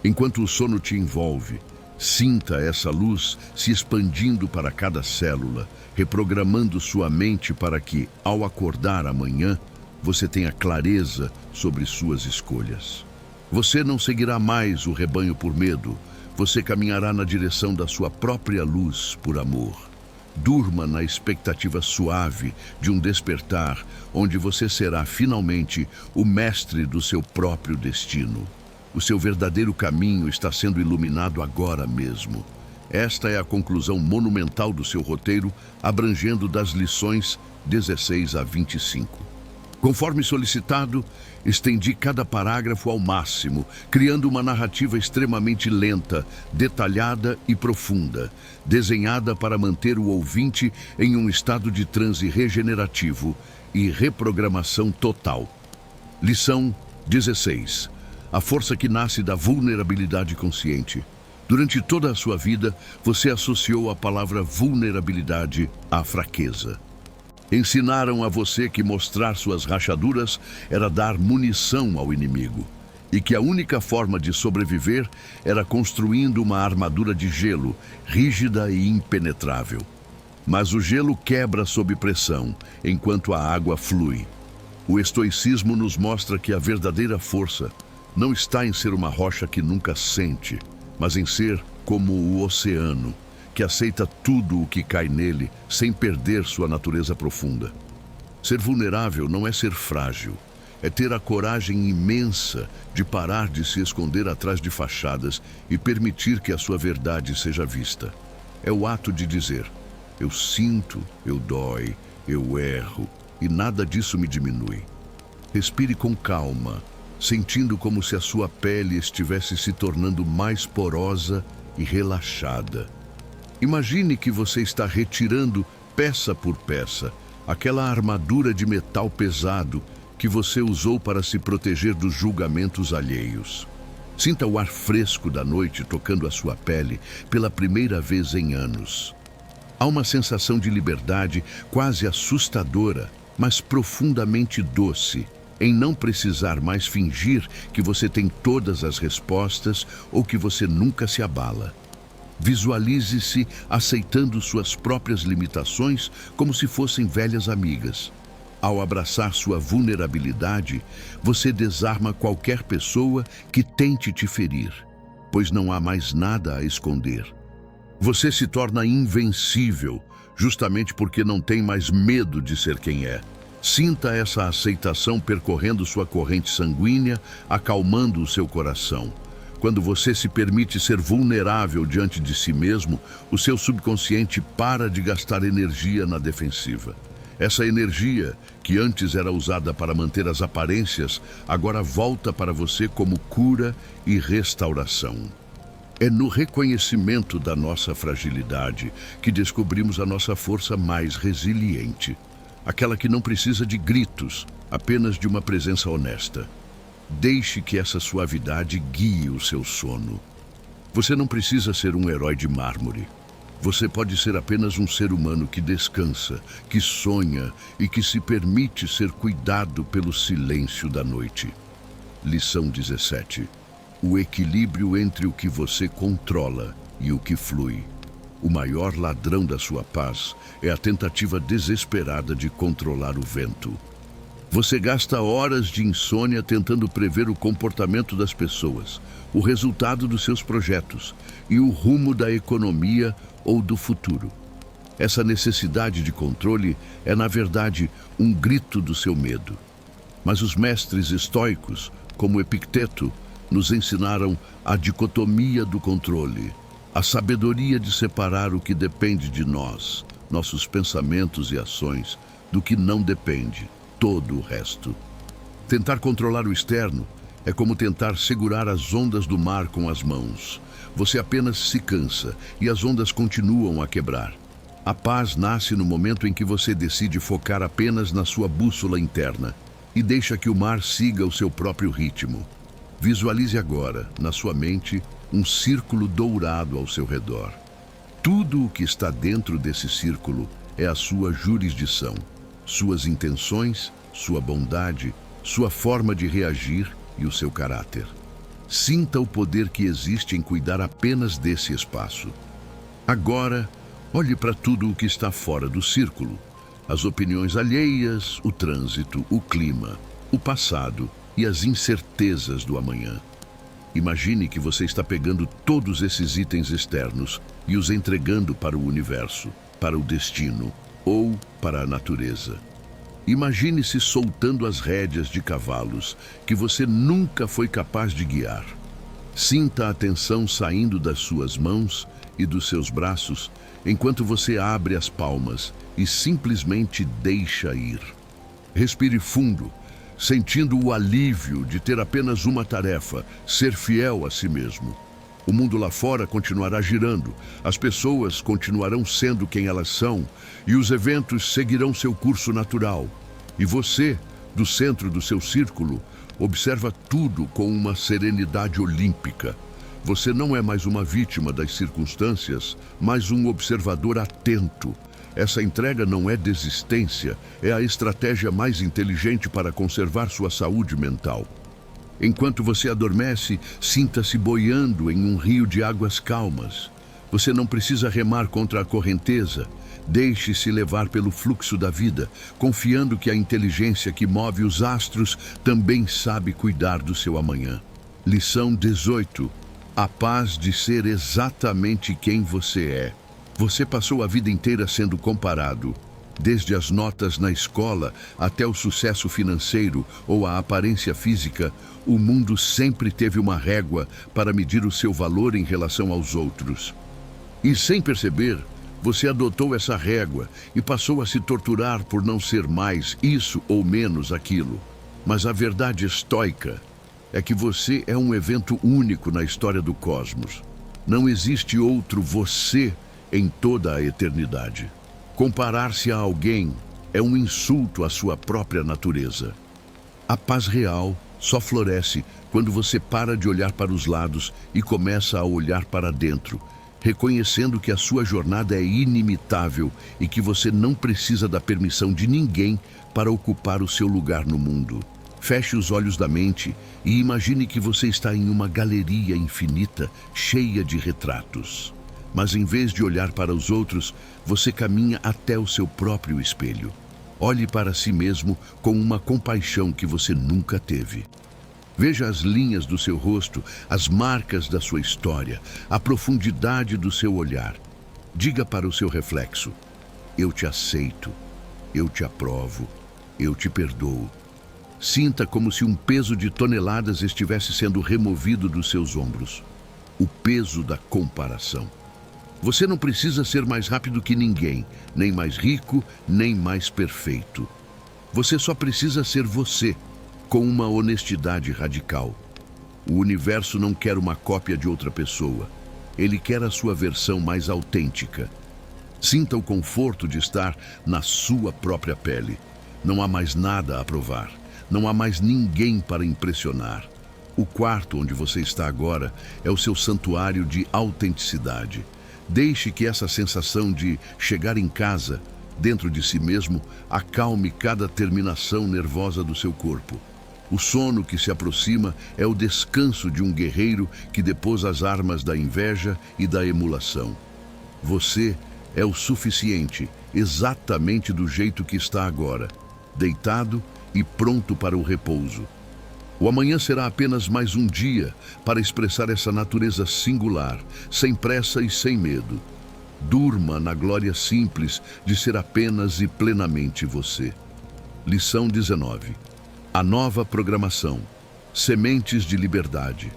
Enquanto o sono te envolve, sinta essa luz se expandindo para cada célula, reprogramando sua mente para que, ao acordar amanhã, você tenha clareza sobre suas escolhas. Você não seguirá mais o rebanho por medo, você caminhará na direção da sua própria luz por amor. Durma na expectativa suave de um despertar, onde você será finalmente o mestre do seu próprio destino. O seu verdadeiro caminho está sendo iluminado agora mesmo. Esta é a conclusão monumental do seu roteiro, abrangendo das lições 16 a 25. Conforme solicitado, estendi cada parágrafo ao máximo, criando uma narrativa extremamente lenta, detalhada e profunda, desenhada para manter o ouvinte em um estado de transe regenerativo e reprogramação total. Lição 16. A força que nasce da vulnerabilidade consciente. Durante toda a sua vida, você associou a palavra vulnerabilidade à fraqueza. Ensinaram a você que mostrar suas rachaduras era dar munição ao inimigo e que a única forma de sobreviver era construindo uma armadura de gelo, rígida e impenetrável. Mas o gelo quebra sob pressão, enquanto a água flui. O estoicismo nos mostra que a verdadeira força não está em ser uma rocha que nunca sente, mas em ser como o oceano, que aceita tudo o que cai nele sem perder sua natureza profunda. Ser vulnerável não é ser frágil, é ter a coragem imensa de parar de se esconder atrás de fachadas e permitir que a sua verdade seja vista. É o ato de dizer: eu sinto, eu dói, eu erro, e nada disso me diminui. Respire com calma, sentindo como se a sua pele estivesse se tornando mais porosa e relaxada. Imagine que você está retirando, peça por peça, aquela armadura de metal pesado que você usou para se proteger dos julgamentos alheios. Sinta o ar fresco da noite tocando a sua pele pela primeira vez em anos. Há uma sensação de liberdade quase assustadora, mas profundamente doce, em não precisar mais fingir que você tem todas as respostas ou que você nunca se abala. Visualize-se aceitando suas próprias limitações como se fossem velhas amigas. Ao abraçar sua vulnerabilidade, você desarma qualquer pessoa que tente te ferir, pois não há mais nada a esconder. Você se torna invencível, justamente porque não tem mais medo de ser quem é. Sinta essa aceitação percorrendo sua corrente sanguínea, acalmando o seu coração. Quando você se permite ser vulnerável diante de si mesmo, o seu subconsciente para de gastar energia na defensiva. Essa energia, que antes era usada para manter as aparências, agora volta para você como cura e restauração. É no reconhecimento da nossa fragilidade que descobrimos a nossa força mais resiliente. Aquela que não precisa de gritos, apenas de uma presença honesta. Deixe que essa suavidade guie o seu sono. Você não precisa ser um herói de mármore. Você pode ser apenas um ser humano que descansa, que sonha e que se permite ser cuidado pelo silêncio da noite. Lição 17. O equilíbrio entre o que você controla e o que flui. O maior ladrão da sua paz é a tentativa desesperada de controlar o vento. Você gasta horas de insônia tentando prever o comportamento das pessoas, o resultado dos seus projetos e o rumo da economia ou do futuro. Essa necessidade de controle é, na verdade, um grito do seu medo. Mas os mestres estoicos, como Epicteto, nos ensinaram a dicotomia do controle, a sabedoria de separar o que depende de nós, nossos pensamentos e ações, do que não depende, todo o resto. Tentar controlar o externo é como tentar segurar as ondas do mar com as mãos. Você apenas se cansa e as ondas continuam a quebrar. A paz nasce no momento em que você decide focar apenas na sua bússola interna e deixa que o mar siga o seu próprio ritmo. Visualize agora, na sua mente, um círculo dourado ao seu redor. Tudo o que está dentro desse círculo é a sua jurisdição, suas intenções, sua bondade, sua forma de reagir e o seu caráter. Sinta o poder que existe em cuidar apenas desse espaço. Agora, olhe para tudo o que está fora do círculo. As opiniões alheias, o trânsito, o clima, o passado e as incertezas do amanhã. Imagine que você está pegando todos esses itens externos e os entregando para o universo, para o destino ou para a natureza. Imagine-se soltando as rédeas de cavalos que você nunca foi capaz de guiar. Sinta a tensão saindo das suas mãos e dos seus braços enquanto você abre as palmas e simplesmente deixa ir. Respire fundo, sentindo o alívio de ter apenas uma tarefa: ser fiel a si mesmo. O mundo lá fora continuará girando, as pessoas continuarão sendo quem elas são e os eventos seguirão seu curso natural. E você, do centro do seu círculo, observa tudo com uma serenidade olímpica. Você não é mais uma vítima das circunstâncias, mas um observador atento. Essa entrega não é desistência, é a estratégia mais inteligente para conservar sua saúde mental. Enquanto você adormece, sinta-se boiando em um rio de águas calmas. Você não precisa remar contra a correnteza. Deixe-se levar pelo fluxo da vida, confiando que a inteligência que move os astros também sabe cuidar do seu amanhã. Lição 18. A paz de ser exatamente quem você é. Você passou a vida inteira sendo comparado. Desde as notas na escola até o sucesso financeiro ou a aparência física, o mundo sempre teve uma régua para medir o seu valor em relação aos outros. E sem perceber, você adotou essa régua e passou a se torturar por não ser mais isso ou menos aquilo. Mas a verdade estoica é que você é um evento único na história do cosmos. Não existe outro você em toda a eternidade. Comparar-se a alguém é um insulto à sua própria natureza. A paz real só floresce quando você para de olhar para os lados e começa a olhar para dentro, reconhecendo que a sua jornada é inimitável e que você não precisa da permissão de ninguém para ocupar o seu lugar no mundo. Feche os olhos da mente e imagine que você está em uma galeria infinita, cheia de retratos. Mas em vez de olhar para os outros, você caminha até o seu próprio espelho. Olhe para si mesmo com uma compaixão que você nunca teve. Veja as linhas do seu rosto, as marcas da sua história, a profundidade do seu olhar. Diga para o seu reflexo: eu te aceito, eu te aprovo, eu te perdoo. Sinta como se um peso de toneladas estivesse sendo removido dos seus ombros. O peso da comparação. Você não precisa ser mais rápido que ninguém, nem mais rico, nem mais perfeito. Você só precisa ser você, com uma honestidade radical. O universo não quer uma cópia de outra pessoa. Ele quer a sua versão mais autêntica. Sinta o conforto de estar na sua própria pele. Não há mais nada a provar. Não há mais ninguém para impressionar. O quarto onde você está agora é o seu santuário de autenticidade. Deixe que essa sensação de chegar em casa, dentro de si mesmo, acalme cada terminação nervosa do seu corpo. O sono que se aproxima é o descanso de um guerreiro que depôs as armas da inveja e da emulação. Você é o suficiente, exatamente do jeito que está agora, deitado e pronto para o repouso. O amanhã será apenas mais um dia para expressar essa natureza singular, sem pressa e sem medo. Durma na glória simples de ser apenas e plenamente você. Lição 19. A nova programação. Sementes de liberdade.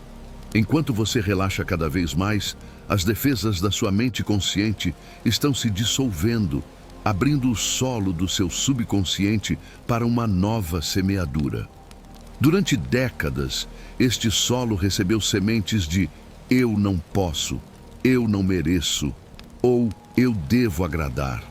Enquanto você relaxa cada vez mais, as defesas da sua mente consciente estão se dissolvendo, abrindo o solo do seu subconsciente para uma nova semeadura. Durante décadas, este solo recebeu sementes de eu não posso, eu não mereço ou eu devo agradar.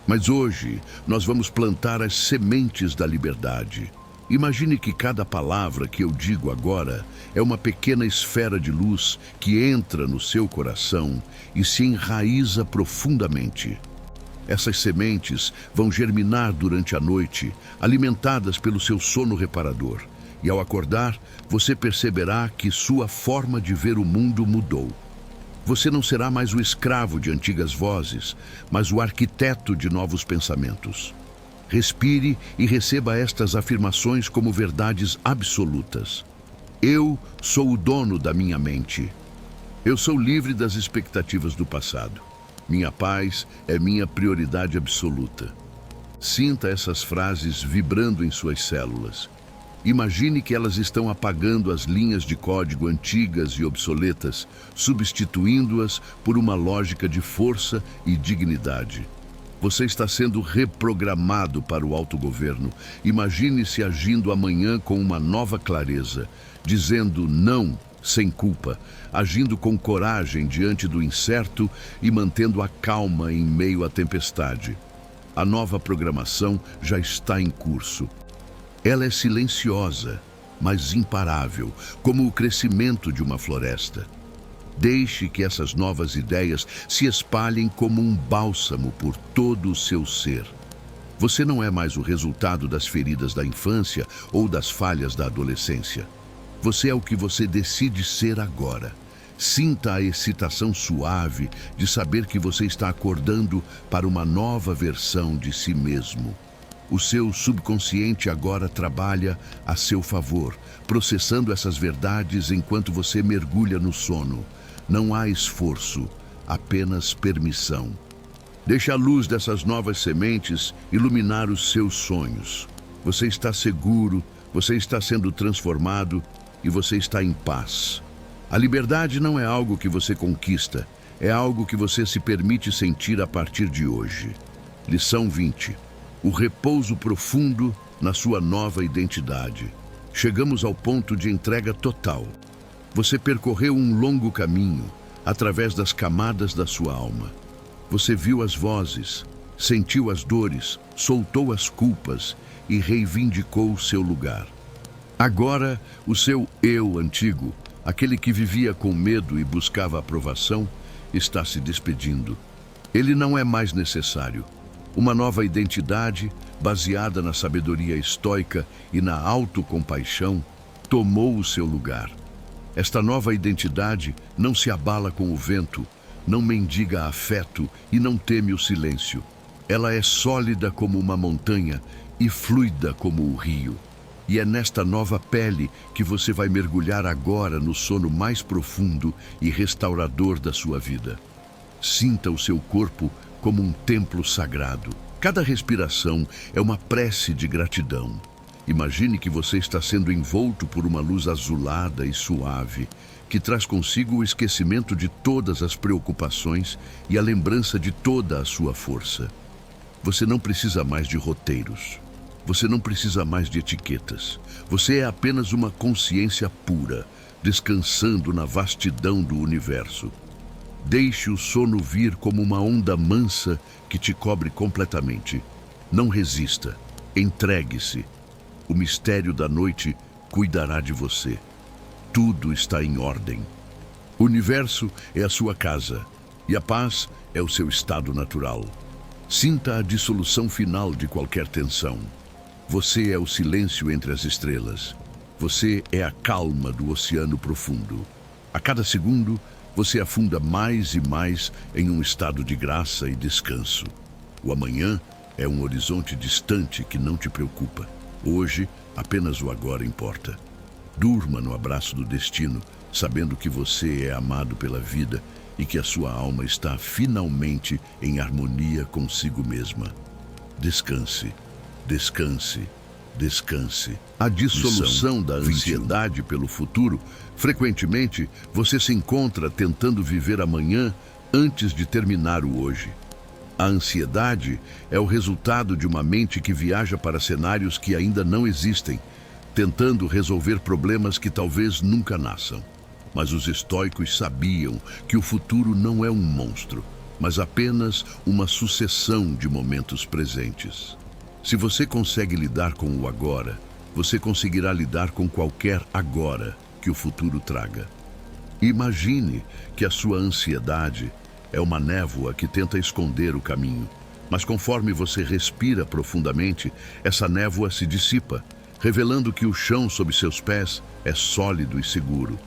Mas hoje, nós vamos plantar as sementes da liberdade. Imagine que cada palavra que eu digo agora é uma pequena esfera de luz que entra no seu coração e se enraiza profundamente. Essas sementes vão germinar durante a noite, alimentadas pelo seu sono reparador. E ao acordar, você perceberá que sua forma de ver o mundo mudou. Você não será mais o escravo de antigas vozes, mas o arquiteto de novos pensamentos. Respire e receba estas afirmações como verdades absolutas. Eu sou o dono da minha mente. Eu sou livre das expectativas do passado. Minha paz é minha prioridade absoluta. Sinta essas frases vibrando em suas células. Imagine que elas estão apagando as linhas de código antigas e obsoletas, substituindo-as por uma lógica de força e dignidade. Você está sendo reprogramado para o autogoverno. Imagine-se agindo amanhã com uma nova clareza, dizendo não sem culpa, agindo com coragem diante do incerto e mantendo a calma em meio à tempestade. A nova programação já está em curso. Ela é silenciosa, mas imparável, como o crescimento de uma floresta. Deixe que essas novas ideias se espalhem como um bálsamo por todo o seu ser. Você não é mais o resultado das feridas da infância ou das falhas da adolescência. Você é o que você decide ser agora. Sinta a excitação suave de saber que você está acordando para uma nova versão de si mesmo. O seu subconsciente agora trabalha a seu favor, processando essas verdades enquanto você mergulha no sono. Não há esforço, apenas permissão. Deixe a luz dessas novas sementes iluminar os seus sonhos. Você está seguro, você está sendo transformado e você está em paz. A liberdade não é algo que você conquista, é algo que você se permite sentir a partir de hoje. Lição 20. O repouso profundo na sua nova identidade. Chegamos ao ponto de entrega total. Você percorreu um longo caminho através das camadas da sua alma. Você viu as vozes, sentiu as dores, soltou as culpas e reivindicou o seu lugar. Agora, o seu eu antigo, aquele que vivia com medo e buscava aprovação, está se despedindo. Ele não é mais necessário. Uma nova identidade, baseada na sabedoria estoica e na autocompaixão, tomou o seu lugar. Esta nova identidade não se abala com o vento, não mendiga afeto e não teme o silêncio. Ela é sólida como uma montanha e fluida como o rio. E é nesta nova pele que você vai mergulhar agora no sono mais profundo e restaurador da sua vida. Sinta o seu corpo como um templo sagrado. Cada respiração é uma prece de gratidão. Imagine que você está sendo envolto por uma luz azulada e suave, que traz consigo o esquecimento de todas as preocupações e a lembrança de toda a sua força. Você não precisa mais de roteiros. Você não precisa mais de etiquetas. Você é apenas uma consciência pura, descansando na vastidão do universo. Deixe o sono vir como uma onda mansa que te cobre completamente. Não resista. Entregue-se. O mistério da noite cuidará de você. Tudo está em ordem. O universo é a sua casa e a paz é o seu estado natural. Sinta a dissolução final de qualquer tensão. Você é o silêncio entre as estrelas. Você é a calma do oceano profundo. A cada segundo, você afunda mais e mais em um estado de graça e descanso. O amanhã é um horizonte distante que não te preocupa. Hoje, apenas o agora importa. Durma no abraço do destino, sabendo que você é amado pela vida e que a sua alma está finalmente em harmonia consigo mesma. Descanse, descanse, descanse. A dissolução da ansiedade pelo futuro. Frequentemente, você se encontra tentando viver amanhã antes de terminar o hoje. A ansiedade é o resultado de uma mente que viaja para cenários que ainda não existem, tentando resolver problemas que talvez nunca nasçam. Mas os estoicos sabiam que o futuro não é um monstro, mas apenas uma sucessão de momentos presentes. Se você consegue lidar com o agora, você conseguirá lidar com qualquer agora que o futuro traga. Imagine que a sua ansiedade é uma névoa que tenta esconder o caminho, mas conforme você respira profundamente, essa névoa se dissipa, revelando que o chão sob seus pés é sólido e seguro.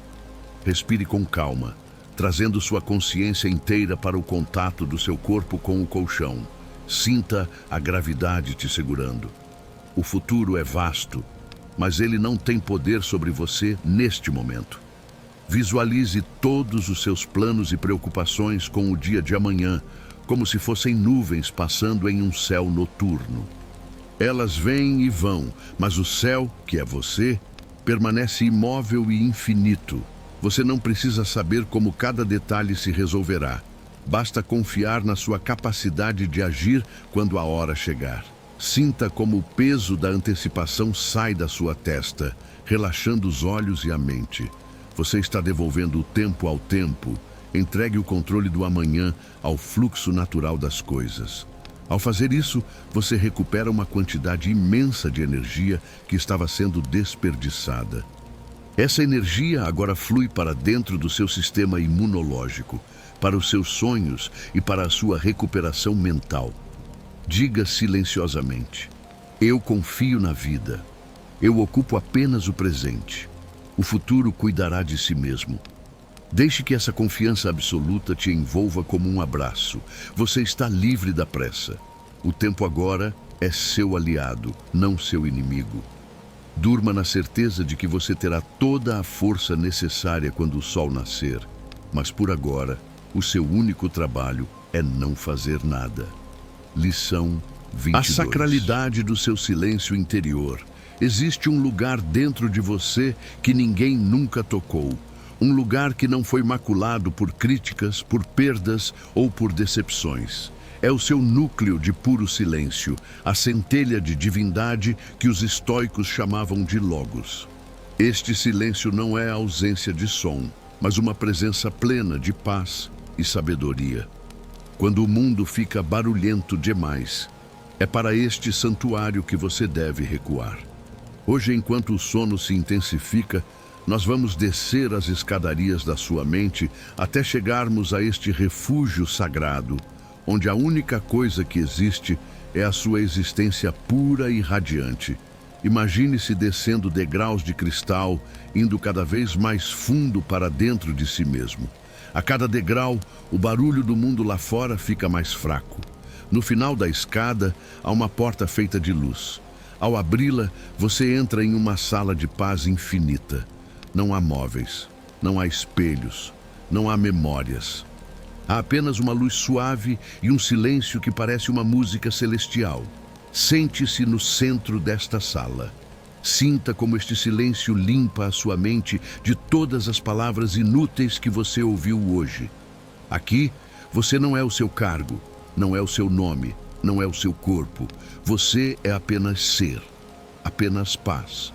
Respire com calma, trazendo sua consciência inteira para o contato do seu corpo com o colchão. Sinta a gravidade te segurando. O futuro é vasto, mas ele não tem poder sobre você neste momento. Visualize todos os seus planos e preocupações com o dia de amanhã, como se fossem nuvens passando em um céu noturno. Elas vêm e vão, mas o céu, que é você, permanece imóvel e infinito. Você não precisa saber como cada detalhe se resolverá. Basta confiar na sua capacidade de agir quando a hora chegar. Sinta como o peso da antecipação sai da sua testa, relaxando os olhos e a mente. Você está devolvendo o tempo ao tempo. Entregue o controle do amanhã ao fluxo natural das coisas. Ao fazer isso, você recupera uma quantidade imensa de energia que estava sendo desperdiçada. Essa energia agora flui para dentro do seu sistema imunológico, para os seus sonhos e para a sua recuperação mental. Diga silenciosamente: eu confio na vida. Eu ocupo apenas o presente. O futuro cuidará de si mesmo. Deixe que essa confiança absoluta te envolva como um abraço. Você está livre da pressa. O tempo agora é seu aliado, não seu inimigo. Durma na certeza de que você terá toda a força necessária quando o sol nascer. Mas por agora, o seu único trabalho é não fazer nada. Lição 22. A sacralidade do seu silêncio interior. Existe um lugar dentro de você que ninguém nunca tocou. Um lugar que não foi maculado por críticas, por perdas ou por decepções. É o seu núcleo de puro silêncio, a centelha de divindade que os estoicos chamavam de logos. Este silêncio não é a ausência de som, mas uma presença plena de paz e sabedoria. Quando o mundo fica barulhento demais, é para este santuário que você deve recuar. Hoje, enquanto o sono se intensifica, nós vamos descer as escadarias da sua mente até chegarmos a este refúgio sagrado, onde a única coisa que existe é a sua existência pura e radiante. Imagine-se descendo degraus de cristal, indo cada vez mais fundo para dentro de si mesmo. A cada degrau, o barulho do mundo lá fora fica mais fraco. No final da escada, há uma porta feita de luz. Ao abri-la, você entra em uma sala de paz infinita. Não há móveis, não há espelhos, não há memórias. Há apenas uma luz suave e um silêncio que parece uma música celestial. Sente-se no centro desta sala. Sinta como este silêncio limpa a sua mente de todas as palavras inúteis que você ouviu hoje. Aqui, você não é o seu cargo, não é o seu nome, não é o seu corpo. Você é apenas ser, apenas paz.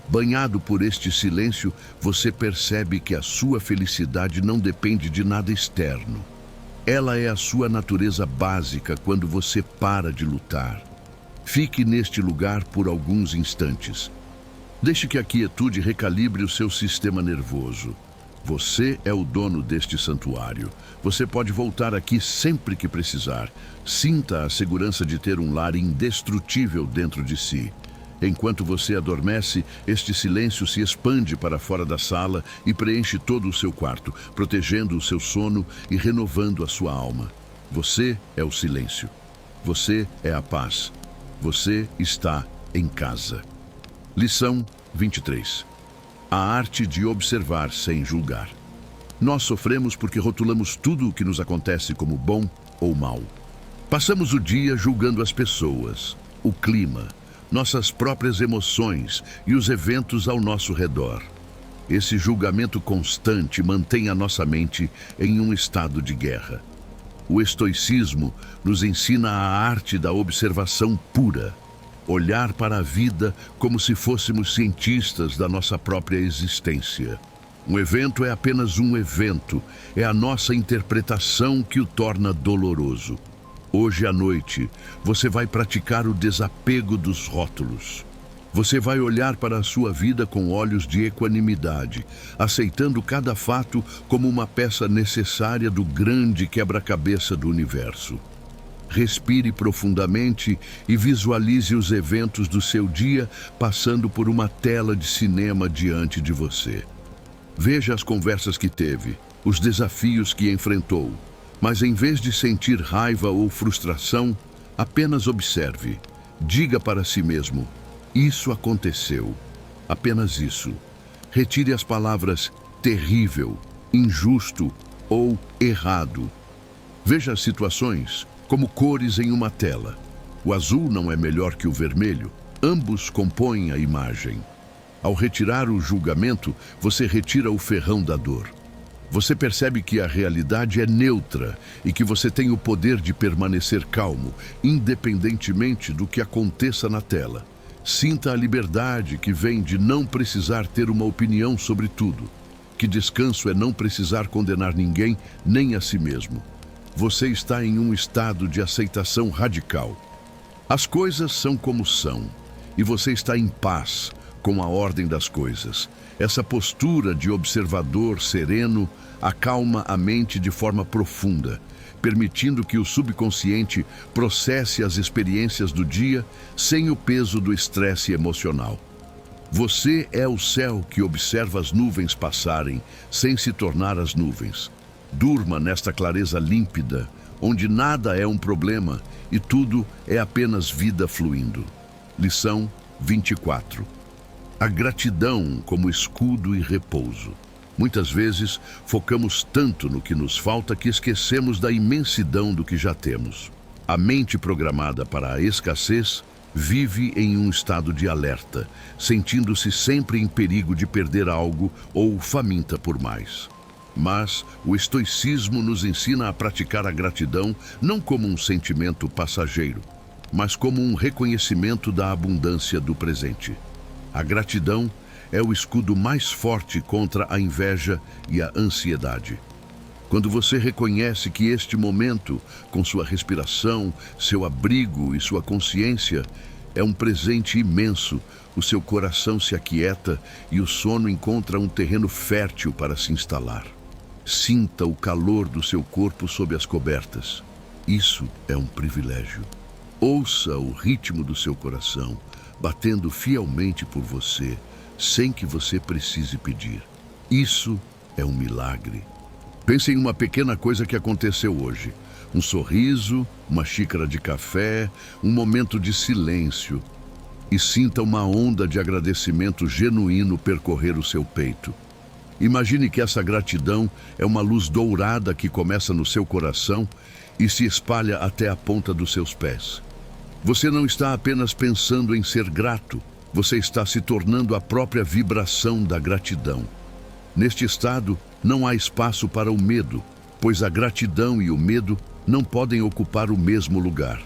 Banhado por este silêncio, você percebe que a sua felicidade não depende de nada externo. Ela é a sua natureza básica quando você para de lutar. Fique neste lugar por alguns instantes. Deixe que a quietude recalibre o seu sistema nervoso. Você é o dono deste santuário. Você pode voltar aqui sempre que precisar. Sinta a segurança de ter um lar indestrutível dentro de si. Enquanto você adormece, este silêncio se expande para fora da sala e preenche todo o seu quarto, protegendo o seu sono e renovando a sua alma. Você é o silêncio. Você é a paz. Você está em casa. Lição 23. A arte de observar sem julgar. Nós sofremos porque rotulamos tudo o que nos acontece como bom ou mal. Passamos o dia julgando as pessoas, o clima, nossas próprias emoções e os eventos ao nosso redor. Esse julgamento constante mantém a nossa mente em um estado de guerra. O estoicismo nos ensina a arte da observação pura, olhar para a vida como se fôssemos cientistas da nossa própria existência. Um evento é apenas um evento, é a nossa interpretação que o torna doloroso. Hoje à noite, você vai praticar o desapego dos rótulos. Você vai olhar para a sua vida com olhos de equanimidade, aceitando cada fato como uma peça necessária do grande quebra-cabeça do universo. Respire profundamente e visualize os eventos do seu dia passando por uma tela de cinema diante de você. Veja as conversas que teve, os desafios que enfrentou, mas em vez de sentir raiva ou frustração, apenas observe. Diga para si mesmo: isso aconteceu. Apenas isso. Retire as palavras terrível, injusto ou errado. Veja as situações como cores em uma tela. O azul não é melhor que o vermelho. Ambos compõem a imagem. Ao retirar o julgamento, você retira o ferrão da dor. Você percebe que a realidade é neutra e que você tem o poder de permanecer calmo, independentemente do que aconteça na tela. Sinta a liberdade que vem de não precisar ter uma opinião sobre tudo. Que descanso é não precisar condenar ninguém, nem a si mesmo. Você está em um estado de aceitação radical. As coisas são como são, e você está em paz com a ordem das coisas. Essa postura de observador sereno acalma a mente de forma profunda, permitindo que o subconsciente processe as experiências do dia sem o peso do estresse emocional. Você é o céu que observa as nuvens passarem sem se tornar as nuvens. Durma nesta clareza límpida, onde nada é um problema e tudo é apenas vida fluindo. Lição 24. A gratidão como escudo e repouso. Muitas vezes, focamos tanto no que nos falta que esquecemos da imensidão do que já temos. A mente programada para a escassez vive em um estado de alerta, sentindo-se sempre em perigo de perder algo ou faminta por mais. Mas o estoicismo nos ensina a praticar a gratidão não como um sentimento passageiro, mas como um reconhecimento da abundância do presente. A gratidão é o escudo mais forte contra a inveja e a ansiedade. Quando você reconhece que este momento, com sua respiração, seu abrigo e sua consciência, é um presente imenso, o seu coração se aquieta e o sono encontra um terreno fértil para se instalar. Sinta o calor do seu corpo sob as cobertas. Isso é um privilégio. Ouça o ritmo do seu coração, batendo fielmente por você, sem que você precise pedir. Isso é um milagre. Pense em uma pequena coisa que aconteceu hoje. Um sorriso, uma xícara de café, um momento de silêncio. E sinta uma onda de agradecimento genuíno percorrer o seu peito. Imagine que essa gratidão é uma luz dourada que começa no seu coração e se espalha até a ponta dos seus pés. Você não está apenas pensando em ser grato, você está se tornando a própria vibração da gratidão. Neste estado, não há espaço para o medo, pois a gratidão e o medo não podem ocupar o mesmo lugar.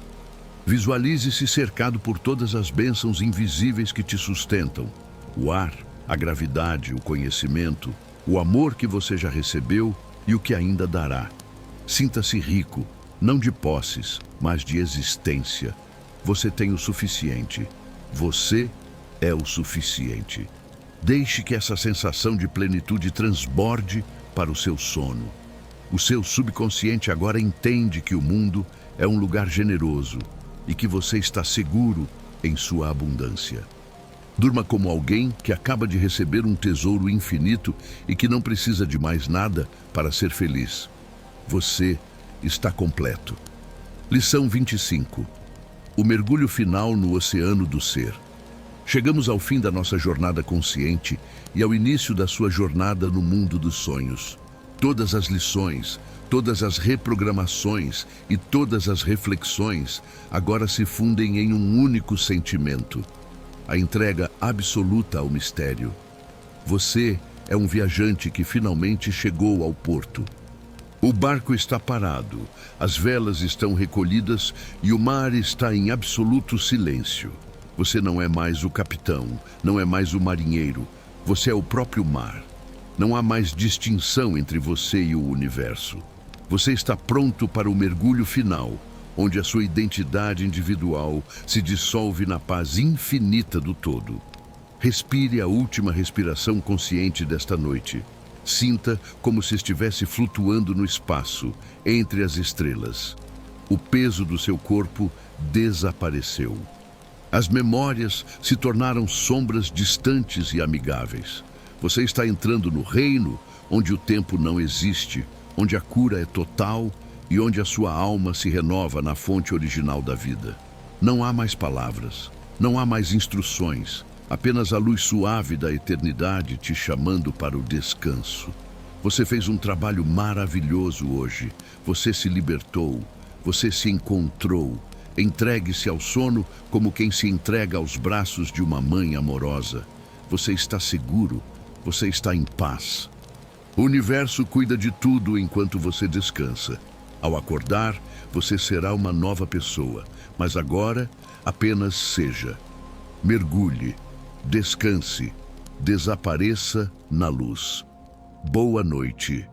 Visualize-se cercado por todas as bênçãos invisíveis que te sustentam. O ar, a gravidade, o conhecimento, o amor que você já recebeu e o que ainda dará. Sinta-se rico, não de posses, mas de existência. Você tem o suficiente. Você é o suficiente. Deixe que essa sensação de plenitude transborde para o seu sono. O seu subconsciente agora entende que o mundo é um lugar generoso e que você está seguro em sua abundância. Durma como alguém que acaba de receber um tesouro infinito e que não precisa de mais nada para ser feliz. Você está completo. Lição 25. O mergulho final no oceano do ser. Chegamos ao fim da nossa jornada consciente e ao início da sua jornada no mundo dos sonhos. Todas as lições, todas as reprogramações e todas as reflexões agora se fundem em um único sentimento: a entrega absoluta ao mistério. Você é um viajante que finalmente chegou ao porto. O barco está parado, as velas estão recolhidas e o mar está em absoluto silêncio. Você não é mais o capitão, não é mais o marinheiro, você é o próprio mar. Não há mais distinção entre você e o universo. Você está pronto para o mergulho final, onde a sua identidade individual se dissolve na paz infinita do todo. Respire a última respiração consciente desta noite. Sinta como se estivesse flutuando no espaço, entre as estrelas. O peso do seu corpo desapareceu. As memórias se tornaram sombras distantes e amigáveis. Você está entrando no reino onde o tempo não existe, onde a cura é total e onde a sua alma se renova na fonte original da vida. Não há mais palavras, não há mais instruções, apenas a luz suave da eternidade te chamando para o descanso. Você fez um trabalho maravilhoso hoje. Você se libertou, você se encontrou. Entregue-se ao sono como quem se entrega aos braços de uma mãe amorosa. Você está seguro, você está em paz. O universo cuida de tudo enquanto você descansa. Ao acordar, você será uma nova pessoa, mas agora apenas seja. Mergulhe, descanse, desapareça na luz. Boa noite.